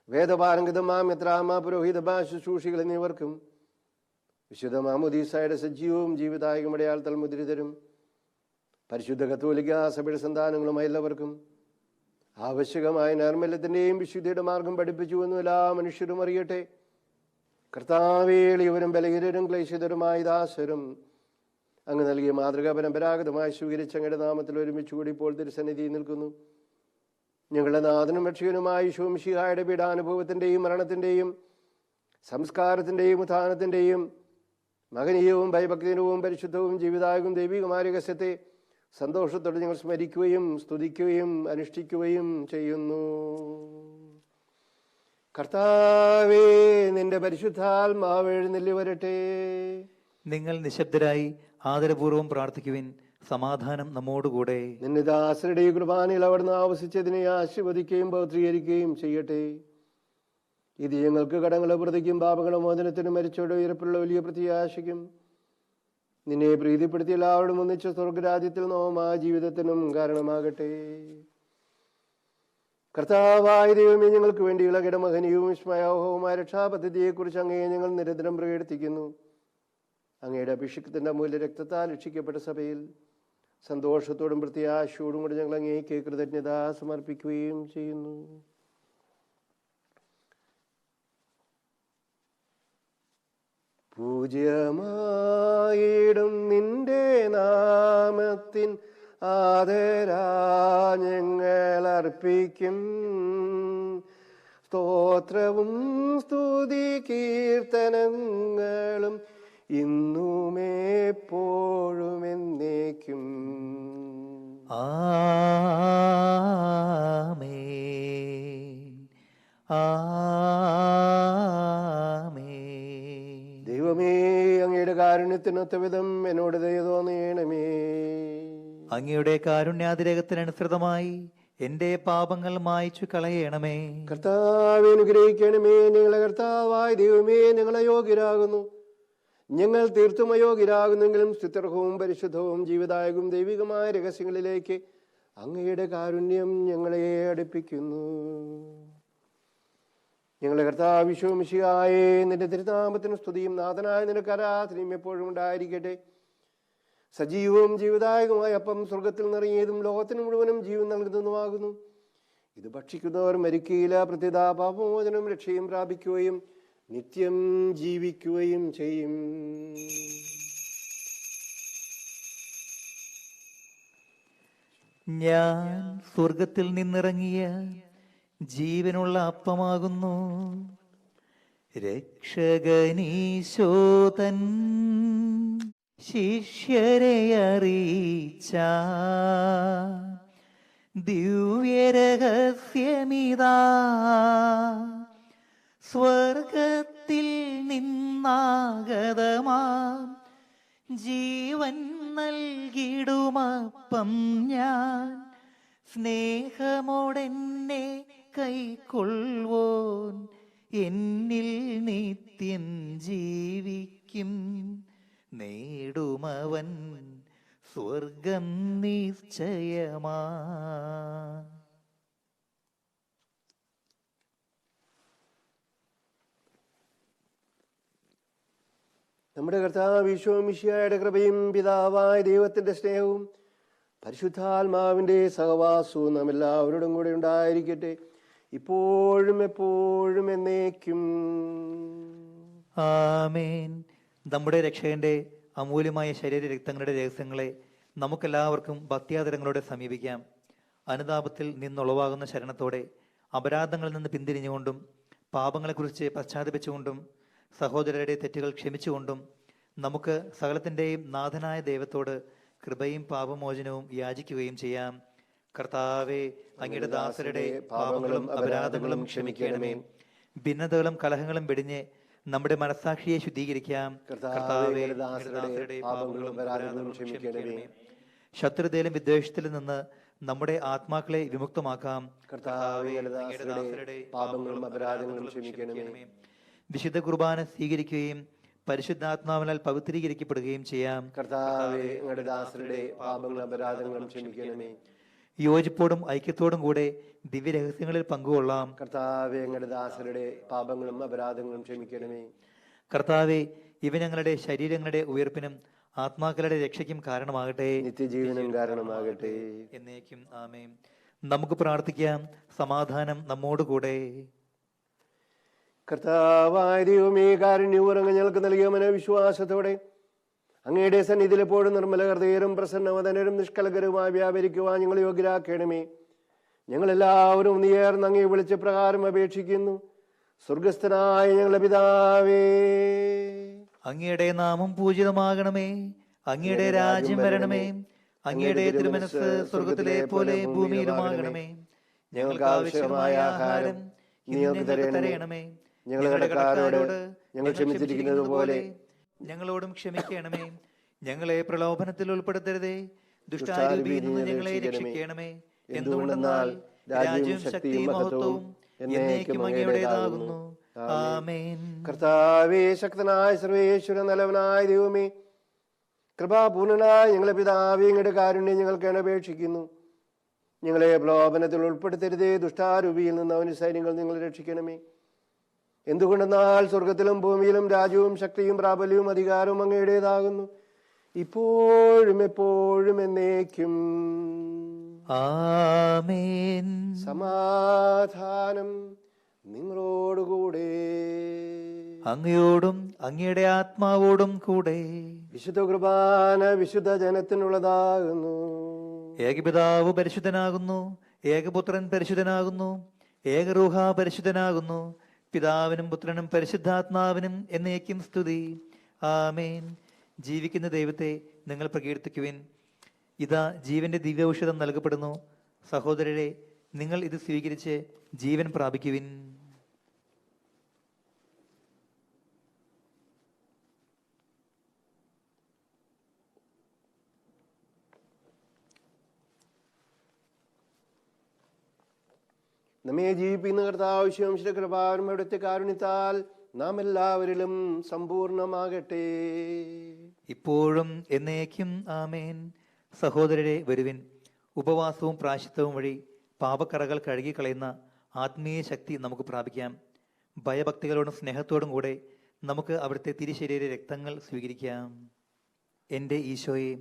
വേദപാരംഗതമാ, മെത്രാമാ, പുരോഹിതമാ, ശുശ്രൂഷികൾ എന്നിവർക്കും വിശുദ്ധ മാമോദീസായുടെ സജീവവും ജീവിതായകം അടയാളത്താൽ മുദ്രിതരും പരിശുദ്ധ കത്തോലിക്ക സഭയുടെ സന്താനങ്ങളുമായ എല്ലാവർക്കും ആവശ്യകമായ നൈർമല്യത്തിന്റെയും വിശുദ്ധിയുടെ മാർഗം പഠിപ്പിച്ചുവെന്നും എല്ലാ മനുഷ്യരും അറിയട്ടെ. കർത്താവേ, എളിയവരും ബലഹീനരും ക്ലേശിതരുമായ ദാസരും അങ്ങ് നൽകിയ മാതൃക പരമ്പരാഗതമായി സ്വീകരിച്ച് അങ്ങയുടെ നാമത്തിൽ ഒരുമിച്ച് കൂടി ഇപ്പോൾ തിരുസന്നിധിയിൽ നിൽക്കുന്നു. ഞങ്ങളുടെ നാഥനും രക്ഷകനുമായ ഈശോ മിശിഹായുടെ പീഡാനുഭവത്തിന്റെയും മരണത്തിന്റെയും സംസ്കാരത്തിന്റെയും ഉത്ഥാനത്തിന്റെയും മഹനീയവും ഭയഭക്തിനവും പരിശുദ്ധവും ജീവിതായകവും ദൈവികമായ രഹസ്യത്തെ സന്തോഷത്തോടെ ഞങ്ങൾ സ്മരിക്കുകയും സ്തുതിക്കുകയും അനുഷ്ഠിക്കുകയും ചെയ്യുന്നു. കർത്താവേ, നിന്റെ പരിശുദ്ധാത്മാവ് എഴുന്നള്ളി വരട്ടെ. നിങ്ങൾ നിശബ്ദരായി ആദരപൂർവ്വം പ്രാർത്ഥിക്കുവിൻ. സമാധാനം നമ്മോടുകൂടെ. നിന്റെ ദാസരുടെ ഈ കുർബാനയിൽ അവിടുന്ന് ആവശ്യിച്ചതിനെ ആശീർവദിക്കുകയും പൗത്രീകരിക്കുകയും ചെയ്യട്ടെ. ഇത് ഞങ്ങൾക്ക് കടങ്ങളെ പ്രതിക്കും പാപങ്ങളെ മോചനത്തിനും മരിച്ചവരുടെ ഉയർപ്പുള്ള വലിയ പ്രത്യാശയ്ക്കും നിന്നെ പ്രീതിപ്പെടുത്തി എല്ലാവരോടും ഒന്നിച്ച സ്വർഗരാജ്യത്തിൽ നോമായ ജീവിതത്തിനും കാരണമാകട്ടെ. കർത്താവായ ദൈവമേ, ഞങ്ങൾക്ക് വേണ്ടിയുള്ള കിടമഹനീയവും വിസ്മയാവഹവുമായ രക്ഷാപദ്ധതിയെക്കുറിച്ച് അങ്ങയെ ഞങ്ങൾ നിരന്തരം പ്രകീർത്തിക്കുന്നു. അങ്ങയുടെ അഭിഷിക്തന്റെ അമൂല്യ രക്തത്താൽ രക്ഷിക്കപ്പെട്ട സഭയിൽ സന്തോഷത്തോടും പ്രത്യാശയോടും കൂടി ഞങ്ങൾ അങ്ങേക്ക് കൃതജ്ഞത സമർപ്പിക്കുകയും ചെയ്യുന്നു. പൂജ്യമായിടും നിന്റെ നാമത്തിൻ ആദരാ ഞങ്ങൾ അർപ്പിക്കും. സ്തോത്രവും സ്തുതി കീർത്തനങ്ങളും ഇന്നുമേപ്പോഴും എന്നേക്കും. ആമേൻ. ആമേൻ. ദൈവമേ, അങ്ങയുടെ കാരുണ്യത്തിനൊത്ത വിധം എന്നോട് ദയ തോന്നണമേ. അങ്ങയുടെ കാരുണ്യാതിരേകത്തിനനുസൃതമായി എന്റെ പാപങ്ങൾ മായ്ച്ചു കളയണമേ. കർത്താവേ, അനുഗ്രഹിക്കണമേ. ഞങ്ങളെ കർത്താവായ ദൈവമേ, ഞങ്ങൾ അയോഗ്യരാകുന്നു. ഞങ്ങൾ തീർത്തും അയോഗ്യരാകുന്നെങ്കിലും സ്തുത്യർഹവും പരിശുദ്ധവും ജീവദായകവും ദൈവികമായ രഹസ്യങ്ങളിലേക്ക് അങ്ങയുടെ കാരുണ്യം ഞങ്ങളെ അടുപ്പിക്കുന്നു. ഞങ്ങളുടെ കർത്താവ് ഈശോ മിശിഹായേ, നിന്റെ തിരുനാമത്തിന് സ്തുതിയും നാഥനായ നിനക്ക് ആരാധനയും എപ്പോഴും ഉണ്ടായിരിക്കട്ടെ. സജീവവും ജീവദായകമായ അപ്പം സ്വർഗത്തിൽ നിറങ്ങിയതും ലോകത്തിന് മുഴുവനും ജീവൻ നൽകുന്നതുമാകുന്നു. ഇത് ഭക്ഷിക്കുന്നവർ മരിക്കുകയില്ല, പ്രത്യേക പാപമോചനം രക്ഷയും പ്രാപിക്കുകയും നിത്യം ജീവിക്കുകയും ചെയ്യും. ഞാൻ സ്വർഗത്തിൽ നിന്നിറങ്ങിയ ജീവനുള്ള അപ്പമാകുന്നു. രക്ഷകനീശോതൻ ശിഷ്യരെ അറിയിച്ച ദിവ്യരഹസ്യമിതാ, സ്വർഗത്തിൽ നിന്നാഗതമാം ജീവൻ നൽകിടുമപ്പം ഞാൻ. സ്നേഹമോടെന്നെ കൈക്കൊള്ളുവോൻ എന്നിൽ നിത്യം ജീവിക്കും. നേടുമവൻ സ്വർഗം നിശ്ചയമാ. നമ്മുടെ കർത്താവ് ഈശോ മിശിഹായുടെ കൃപയും പിതാവായ ദൈവത്തിന്റെ സ്നേഹവും പരിശുദ്ധാത്മാവിന്റെ സഹവാസവും നാം എല്ലാവരോടും കൂടെ ഉണ്ടായിരിക്കട്ടെ, ഇപ്പോഴും എപ്പോഴും എന്നേക്കും. ആമേൻ. നമ്മുടെ രക്ഷകന്റെ അമൂല്യമായ ശരീര രക്തങ്ങളുടെ രഹസ്യങ്ങളെ നമുക്കെല്ലാവർക്കും ഭക്ത്യാദരങ്ങളോടെ സമീപിക്കാം. അനുതാപത്തിൽ നിന്നുളവാകുന്ന ശരണത്തോടെ അപരാധങ്ങളിൽ നിന്ന് പിന്തിരിഞ്ഞുകൊണ്ടും പാപങ്ങളെക്കുറിച്ച് പശ്ചാത്തപിച്ചുകൊണ്ടും സഹോദരരുടെ തെറ്റുകൾ ക്ഷമിച്ചുകൊണ്ടും നമുക്ക് സകലത്തിൻ്റെയും നാഥനായ ദൈവത്തോട് കൃപയും പാപമോചനവും യാചിക്കുകയും ചെയ്യാം. കർത്താവേ, അങ്ങയുടെ ദാസരുടെ പാപങ്ങളും അപരാധങ്ങളും ക്ഷമിക്കണമേ. ഭിന്നതകളും കലഹങ്ങളും വെടിഞ്ഞ് നമ്മുടെ മനസ്സാക്ഷിയെ ശുദ്ധീകരിക്കാം. കർത്താവേ, ദാസരുടെ പാപങ്ങളും അപരാധങ്ങളും ക്ഷമിക്കണമേ. ശത്രുതയിലും വിദ്വേഷത്തിലും നിന്ന് നമ്മുടെ ആത്മാക്കളെ വിമുക്തമാക്കാം. കർത്താവേ, ദാസരുടെ പാപങ്ങളും അപരാധങ്ങളും ക്ഷമിക്കണമേ. വിശുദ്ധ കുർബാന സ്വീകരിക്കുകയും പരിശുദ്ധാത്മാവിനാൽ പവിത്രീകരിക്കപ്പെടുകയും ചെയ്യാം. കർത്താവേ, അങ്ങയുടെ ദാസരുടെ പാപങ്ങളും അപരാധങ്ങളും ക്ഷമിക്കണമേ. യോജിപ്പോടും ഐക്യത്തോടും കൂടെ ദിവ്യരഹസ്യങ്ങളിൽ പങ്കുകൊള്ളാം. കർത്താവേ, അങ്ങയുടെ ദാസരുടെ പാപങ്ങളും അപരാധങ്ങളും ക്ഷമിക്കണമേ. കർത്താവേ, ഇവ ഞങ്ങളുടെ ശരീരങ്ങളുടെ ഉയർപ്പിനും ആത്മാക്കളുടെ രക്ഷയ്ക്കും കാരണമാകട്ടെ, നിത്യജീവനും കാരണമാകട്ടെ. എന്നേക്കും ആമേൻ. നമുക്ക് പ്രാർത്ഥിക്കാം. സമാധാനം നമ്മോടുകൂടെ. കർത്താവായ ദൈവമേ, കാരുണ്യപൂർവ്വം ഞങ്ങൾക്ക് നൽകിയ മനോവിശ്വാസത്തോടെ അങ്ങയുടെ സന്നിധിയിൽ എപ്പോഴും നിർമ്മല ഹൃദയരും പ്രസന്നവദനരും നിഷ്കലകരുമായി വ്യാപരിക്കുവാൻ ഞങ്ങൾ യോഗ്യരാക്കണമേ. ഞങ്ങളെല്ലാവരും നീയേർന്ന് അങ്ങേ വിളിച്ച പ്രകാരം അപേക്ഷിക്കുന്നു. സ്വർഗസ്ഥനായ ഞങ്ങളുടെ പിതാവേ, അങ്ങയുടെ നാമം പൂജിതമാകണമേ. അങ്ങയുടെ രാജ്യം വരണമേ. അങ്ങയുടെ തിരുമനസ് സ്വർഗത്തിലെ പോലെ ഭൂമിയിലുമാകണമേ. ഞങ്ങൾക്ക് ആവശ്യമായ ആഹാരം ഞങ്ങൾക്ക് തരണമേ. ഞങ്ങളുടെ കടക്കാരോട് ഞങ്ങൾ ക്ഷമിച്ചിരിക്കുന്നത് പോലെ ഞങ്ങളോടും ക്ഷമിക്കണമേ. ഞങ്ങളെ പ്രലോഭനത്തിൽ ഉൾപ്പെടുത്തരുതേ, ദുഷ്ടാരൂപിയിൽ നിന്ന് ഞങ്ങളെ രക്ഷിക്കണമേ. എന്തുകൊണ്ടെന്നാൽ രാജ്യവും ശക്തിയും മഹത്വവും എന്നേക്കും അങ്ങയുടേതാകുന്നു. ആമേൻ. കർത്താവേ, ശക്തനായ സർവേശ്വരൻ, നല്ലവനായ ദൈവമേ, കൃപാപൂർണനായ ഞങ്ങളുടെ പിതാവേ, അങ്ങയുടെ കാരുണ്യം ഞങ്ങൾക്ക് അപേക്ഷിക്കുന്നു. ഞങ്ങളെ പ്രലോഭനത്തിൽ ഉൾപ്പെടുത്തരുതേ, ദുഷ്ടാരൂപിയിൽ നിന്ന് അവന് സൈന്യങ്ങൾ നിങ്ങൾ രക്ഷിക്കണമേ. എന്തുകൊണ്ടെന്നാൽ സ്വർഗത്തിലും ഭൂമിയിലും രാജ്യവും ശക്തിയും പ്രാബല്യവും അധികാരവും അങ്ങയുടേതാകുന്നു, ഇപ്പോഴും എപ്പോഴും എന്നേക്കും. ആമേൻ. സമാധാനം നിങ്ങളോടുകൂടെ. അങ്ങയോടും അങ്ങയുടെ ആത്മാവോടും കൂടെ. വിശുദ്ധ കുർബാന വിശുദ്ധ ജനത്തിനുള്ളതാകുന്നു. ഏകപിതാവ് പരിശുദ്ധനാകുന്നു, ഏകപുത്രൻ പരിശുദ്ധനാകുന്നു, ഏകരൂഹ പരിശുദ്ധനാകുന്നു. പിതാവിനും പുത്രനും പരിശുദ്ധാത്മാവിനും എന്നേക്കും സ്തുതി. ആമേൻ. ജീവിക്കുന്ന ദൈവത്തെ നിങ്ങൾ പ്രകീർത്തിക്കുവിൻ. ഇതാ ജീവന്റെ ദിവ്യൌഷധം നൽകപ്പെടുന്നു. സഹോദരരെ, നിങ്ങൾ ഇത് സ്വീകരിച്ച് ജീവൻ പ്രാപിക്കുവിൻ. നമ്മെ ജീവിപ്പിക്കുന്ന കർത്താവശ്യം കൃപാവരും അവിടുത്തെ കാരുണ്യത്താൽ നാം എല്ലാവരിലും സമ്പൂർണമാകട്ടെ. ഇപ്പോഴും എന്നേക്കും ആമേൻ. സഹോദരരെ, വരുവിൻ. ഉപവാസവും പ്രായശ്ചിത്തവും വഴി പാപക്കറകൾ കഴുകിക്കളയുന്ന ആത്മീയ ശക്തി നമുക്ക് പ്രാപിക്കാം. ഭയഭക്തികളോടും സ്നേഹത്തോടും കൂടെ നമുക്ക് അവിടുത്തെ തിരുശരീര രക്തങ്ങൾ സ്വീകരിക്കാം. എൻ്റെ ഈശോയെ,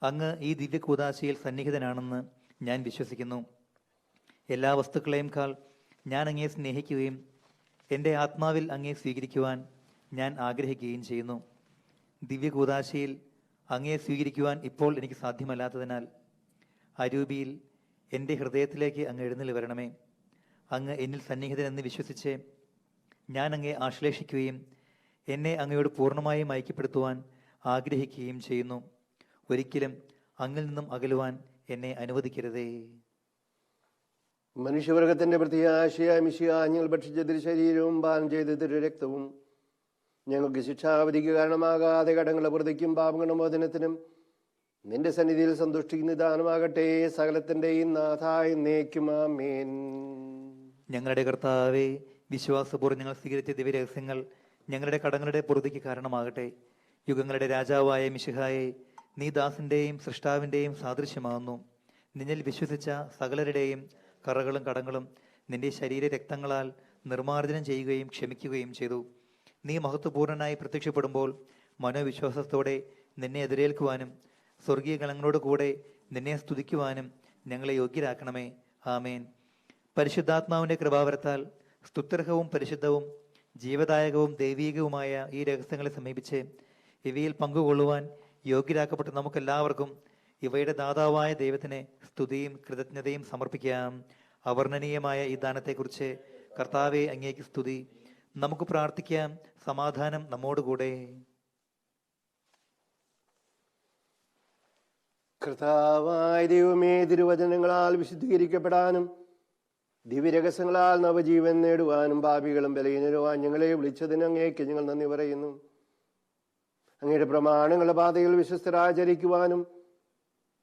അങ്ങ് ഈ ദിവ്യ കൂദാശയിൽ സന്നിഹിതനാണെന്ന് ഞാൻ വിശ്വസിക്കുന്നു. എല്ലാ വസ്തുക്കളെയും കാൾ ഞാൻ അങ്ങയെ സ്നേഹിക്കുകയും എൻ്റെ ആത്മാവിൽ അങ്ങയെ സ്വീകരിക്കുവാൻ ഞാൻ ആഗ്രഹിക്കുകയും ചെയ്യുന്നു. ദിവ്യ കൂദാശയിൽ അങ്ങയെ സ്വീകരിക്കുവാൻ ഇപ്പോൾ എനിക്ക് സാധ്യമല്ലാത്തതിനാൽ അരൂപിയിൽ എൻ്റെ ഹൃദയത്തിലേക്ക് അങ്ങ് എഴുന്നള്ളി വരണമേ. അങ്ങ് എന്നിൽ സന്നിഹിതനെന്ന് വിശ്വസിച്ച് ഞാൻ അങ്ങയെ ആശ്ലേഷിക്കുകയും എന്നെ അങ്ങയോട് പൂർണ്ണമായും ഐക്യപ്പെടുത്തുവാൻ ആഗ്രഹിക്കുകയും ചെയ്യുന്നു. ഒരിക്കലും അങ്ങിൽ നിന്നും അകലുവാൻ എന്നെ അനുവദിക്കരുതേ. മനുഷ്യവർഗത്തിന്റെ പ്രത്യാശയായ മിശിഹാ, ഞങ്ങൾ ഭക്ഷിച്ച തിരുശരീരവും പാനം ചെയ്ത തിരുരക്തവും ഞങ്ങൾക്ക് ശിക്ഷാവധിക്ക് കാരണമാകാതെ കടങ്ങളുടെ പ്രതിക്കും പാപങ്ങളുടെ മോചനത്തിനും നിന്റെ സന്നിധിയിൽ സന്തുഷ്ടിക്കുന്ന ദാനമാകട്ടെ. സകലത്തിന്റെയും നാഥായ എന്നേക്കും ആമേൻ. ഞങ്ങളുടെ കർത്താവേ, വിശ്വാസപൂർവ്വം ഞങ്ങൾ സ്വീകരിച്ച ദിവ്യരഹസ്യങ്ങൾ ഞങ്ങളുടെ കടങ്ങളുടെ പൊറുതിക്ക് കാരണമാകട്ടെ. യുഗങ്ങളുടെ രാജാവായ മിശിഹായെ, നീ ദാസന്റെയും സൃഷ്ടാവിന്റെയും സാദൃശ്യമാകുന്നു. നിന്നിൽ വിശ്വസിച്ച സകലരുടെയും കറകളും കടങ്ങളും നിന്റെ ശരീര രക്തങ്ങളാൽ നിർമ്മാർജ്ജനം ചെയ്യുകയും ക്ഷമിക്കുകയും ചെയ്തു. നീ മഹത്വപൂർണനായി പ്രത്യക്ഷപ്പെടുമ്പോൾ മനോവിശ്വാസത്തോടെ നിന്നെ എതിരേൽക്കുവാനും സ്വർഗീയ ഗണങ്ങളോട് കൂടെ നിന്നെ സ്തുതിക്കുവാനും ഞങ്ങളെ യോഗ്യരാക്കണമേ. ആമേൻ. പരിശുദ്ധാത്മാവിന്റെ കൃപാവരത്താൽ സ്തുത്യർഹവും പരിശുദ്ധവും ജീവദായകവും ദൈവീകവുമായ ഈ രഹസ്യങ്ങളെ സമീപിച്ച് ഇവയിൽ പങ്കുകൊള്ളുവാൻ യോഗ്യരാക്കപ്പെട്ട നമുക്കെല്ലാവർക്കും ഇവയുടെ ദാതാവായ ദൈവത്തിന് സ്തുതിയും കൃതജ്ഞതയും സമർപ്പിക്കാം. അവർണ്ണനീയമായ ഈ ദാനത്തെക്കുറിച്ച് കർത്താവെ, അങ്ങേക്ക് സ്തുതി. നമുക്ക് പ്രാർത്ഥിക്കാം. സമാധാനം നമ്മോടുകൂടെ. കർത്താവായ ദൈവമേ, തിരുവചനങ്ങളാൽ വിശുദ്ധീകരിക്കപ്പെടാനും ദിവ്യരഹസ്യങ്ങളാൽ നവജീവൻ നേടുവാനും പാപികളും ബലഹീനരുവാൻ ഞങ്ങളെ വിളിച്ചതിന് അങ്ങേക്ക് ഞങ്ങൾ നന്ദി പറയുന്നു. അങ്ങയുടെ പ്രമാണങ്ങളുടെ പാതയിൽ വിശ്വസ്തരാചരിക്കുവാനും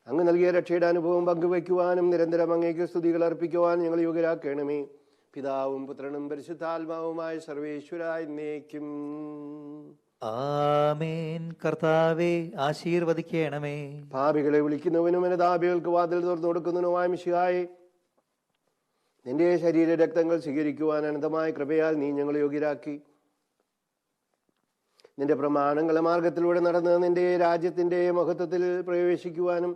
അങ്ങ് നൽകിയ രക്ഷയുടെ അനുഭവം പങ്കുവയ്ക്കുവാനും നിരന്തരം അങ്ങേക്ക് സ്തുതികൾ അർപ്പിക്കുവാനും ഞങ്ങൾ യോഗ്യരാക്കണമേ. പിതാവും പുത്രനും പരിശുദ്ധാത്മാവുമായ സർവേശ്വരായ എന്നേക്കും ആമേൻ. കർത്താവേ, ആശീർവദിക്കണമേ. പാപികളെ വിളിക്കുന്നവനും അനുതാപികൾക്ക് വാതിൽ തുറന്നു കൊടുക്കുന്നതിനുമായ മിശിഹായെ, നിന്റെ ശരീര രക്തങ്ങൾ സ്വീകരിക്കുവാൻ അനന്തമായ കൃപയാൽ നീ ഞങ്ങളെ യോഗ്യരാക്കി. നിന്റെ പ്രമാണങ്ങളെ മാർഗത്തിലൂടെ നടന്ന് നിന്റെ രാജ്യത്തിന്റെ മഹത്വത്തിൽ പ്രവേശിക്കുവാനും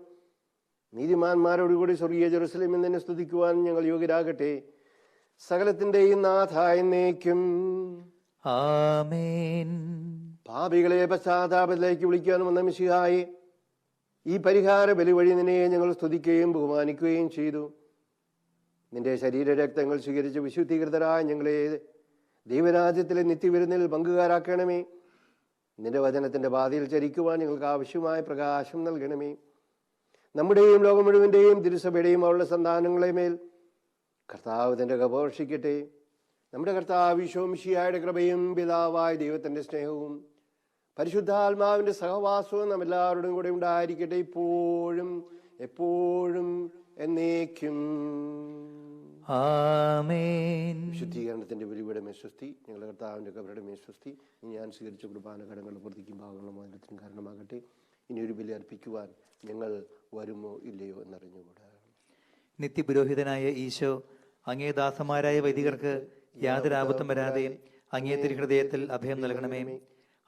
നീതിമാന്മാരോടുകൂടി സ്വർഗീയ ജെറുസലേമിൽ നിന്നെ സ്തുതിക്കുവാനും ഞങ്ങൾ യോഗ്യരാകട്ടെ. സകലത്തിന്റെയും നാഥായ എന്നേക്കും ആമേൻ. പാപികളെ പശ്ചാത്താപത്തിലേക്ക് വിളിക്കാൻ വന്ന മിശിഹായെ, ഈ പരിഹാര ബലി വഴി നിന്നെ ഞങ്ങൾ സ്തുതിക്കുകയും ബഹുമാനിക്കുകയും ചെയ്തു. നിന്റെ ശരീര രക്തങ്ങൾ സ്വീകരിച്ച് വിശുദ്ധീകൃതരായ ഞങ്ങളെ ദൈവരാജ്യത്തിലെ നിത്യവിരുന്നിൽ പങ്കുകാരാക്കണമേ. നിന്റെ വചനത്തിന്റെ പാതയിൽ ചരിക്കുവാൻ ഞങ്ങൾക്ക് ആവശ്യമായ പ്രകാശം നൽകണമേ. നമ്മുടെയും ലോകം മുഴുവന്റെയും തിരുസഭയുടെയും അവളുടെ സന്താനങ്ങളെ മേൽ കർത്താവ് തന്റെ കൃപ വർഷിക്കട്ടെ. നമ്മുടെ കർത്താവ് ഈശോ മിശിഹായുടെ കൃപയും പിതാവായ ദൈവത്തിന്റെ സ്നേഹവും പരിശുദ്ധാത്മാവിന്റെ സഹവാസവും നാം എല്ലാവരുടെയും കൂടെ ഉണ്ടായിരിക്കട്ടെ, ഇപ്പോഴും എപ്പോഴും എന്നേക്കും ആമേൻ. വിശുദ്ധീകരണത്തിന്റെ ബലിയുടെ മേസ്വസ്തി, ഞങ്ങളുടെ കർത്താവിന്റെ കബരുടെ മേസ്വസ്തി, ഞാൻ സ്വീകരിച്ച കുർബാന കടങ്ങളുടെ പൂർത്തിക്കും ഭാഗങ്ങളും മോചനത്തിനും കാരണമാകട്ടെ. ഇനി ഒരു ബലി അർപ്പിക്കുവാൻ ഞങ്ങൾ വരുമോ ഇല്ലയോ എന്നറിഞ്ഞുകൂടാ. നിത്യപുരോഹിതനായ ഈശോ, അങ്ങേ ദാസന്മാരായ വൈദികർക്ക് യാതൊരു ആപത്തും വരാതെ അങ്ങേ തിരുഹൃദയത്തിൽ അഭയം നൽകണമേ.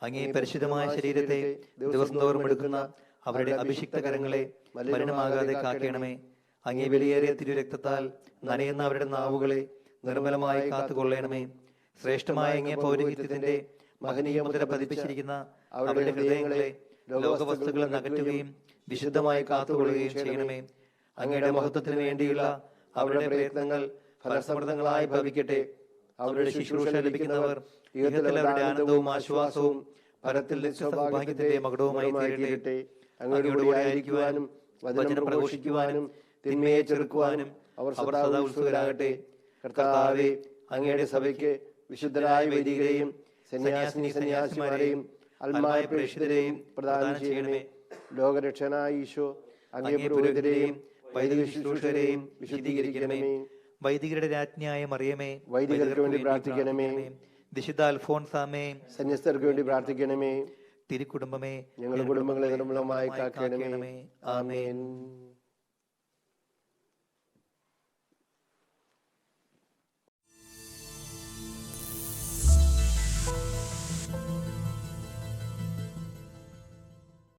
അങ്ങേ പരിശുദ്ധമായ ശരീരത്തെ ദിവസം തോറും എടുക്കുന്ന അവരുടെ അഭിഷിക്ത കരങ്ങളെ മലിനമാകാതെ കാക്കണമേ. അങ്ങേ വിലയേറിയ തിരുരക്തത്താൽ നനയുന്ന അവരുടെ നാവുകളെ നിർമ്മലമായി കാത്തുകൊള്ളണമേ. ശ്രേഷ്ഠമായ അങ്ങേ പൗരോഹിത്യത്തിന്റെ മഹനീയ മുദ്ര പതിപ്പിച്ചിരിക്കുന്ന അവരുടെ ഹൃദയങ്ങളെ ലോകവസ്തുക്കളെ നകറ്റുകയും വിശുദ്ധമായി കാത്തുകൊള്ളുകയും ചെയ്യണമേ. അങ്ങയുടെ മഹത്വത്തിന് വേണ്ടിയുള്ള അവരുടെ പ്രയത്നങ്ങൾ ഫലസമൃദ്ധങ്ങളായി ഭവിക്കട്ടെ. അവരുടെ ശുശ്രൂഷ ലഭിക്കുന്നവർ ഇഹത്തിൽ അവരുടെ ആനന്ദവും ആശ്വാസവും പരത്തിൽ സൗഭാഗ്യത്തിന്റെ മകുടവുമായി തീരട്ടെ. അങ്ങയുടെ കൂടെ ആയിരിക്കുവാനും വചനം പ്രഘോഷിക്കുവാനും തിന്മയെ ചെറുക്കുവാനും അവർ സദാ ഉത്സുകരാകട്ടെ. കർത്താവേ, അങ്ങയുടെ സഭയ്ക്ക് വിശുദ്ധരായ വൈദികരെയും സന്യാസിമാരെയും അൽമായ പ്രേക്ഷിതരെയും പ്രദാനം ചെയ്യണമേ. ലോകരക്ഷനായ ഈശോ അങ്ങേ പുരോഹിതരെയും വൈദിക ശുശ്രൂഷകരെയും വിശുദ്ധീകരിക്കണമേ. വൈദികരുടെ രാജ്ഞിയായ മറിയമേ, വൈദികർക്ക് വേണ്ടി പ്രാർത്ഥിക്കണമേ. വിശുദ്ധ അൽഫോൻസാമേ, സന്യസ്തർക്ക് വേണ്ടി പ്രാർത്ഥിക്കണമേ. തിരുക്കുടുംബമേ, ഞങ്ങളുടെ കുടുംബങ്ങളെ നിർമ്മലമായി കാക്കണമേ. ആമേൻ.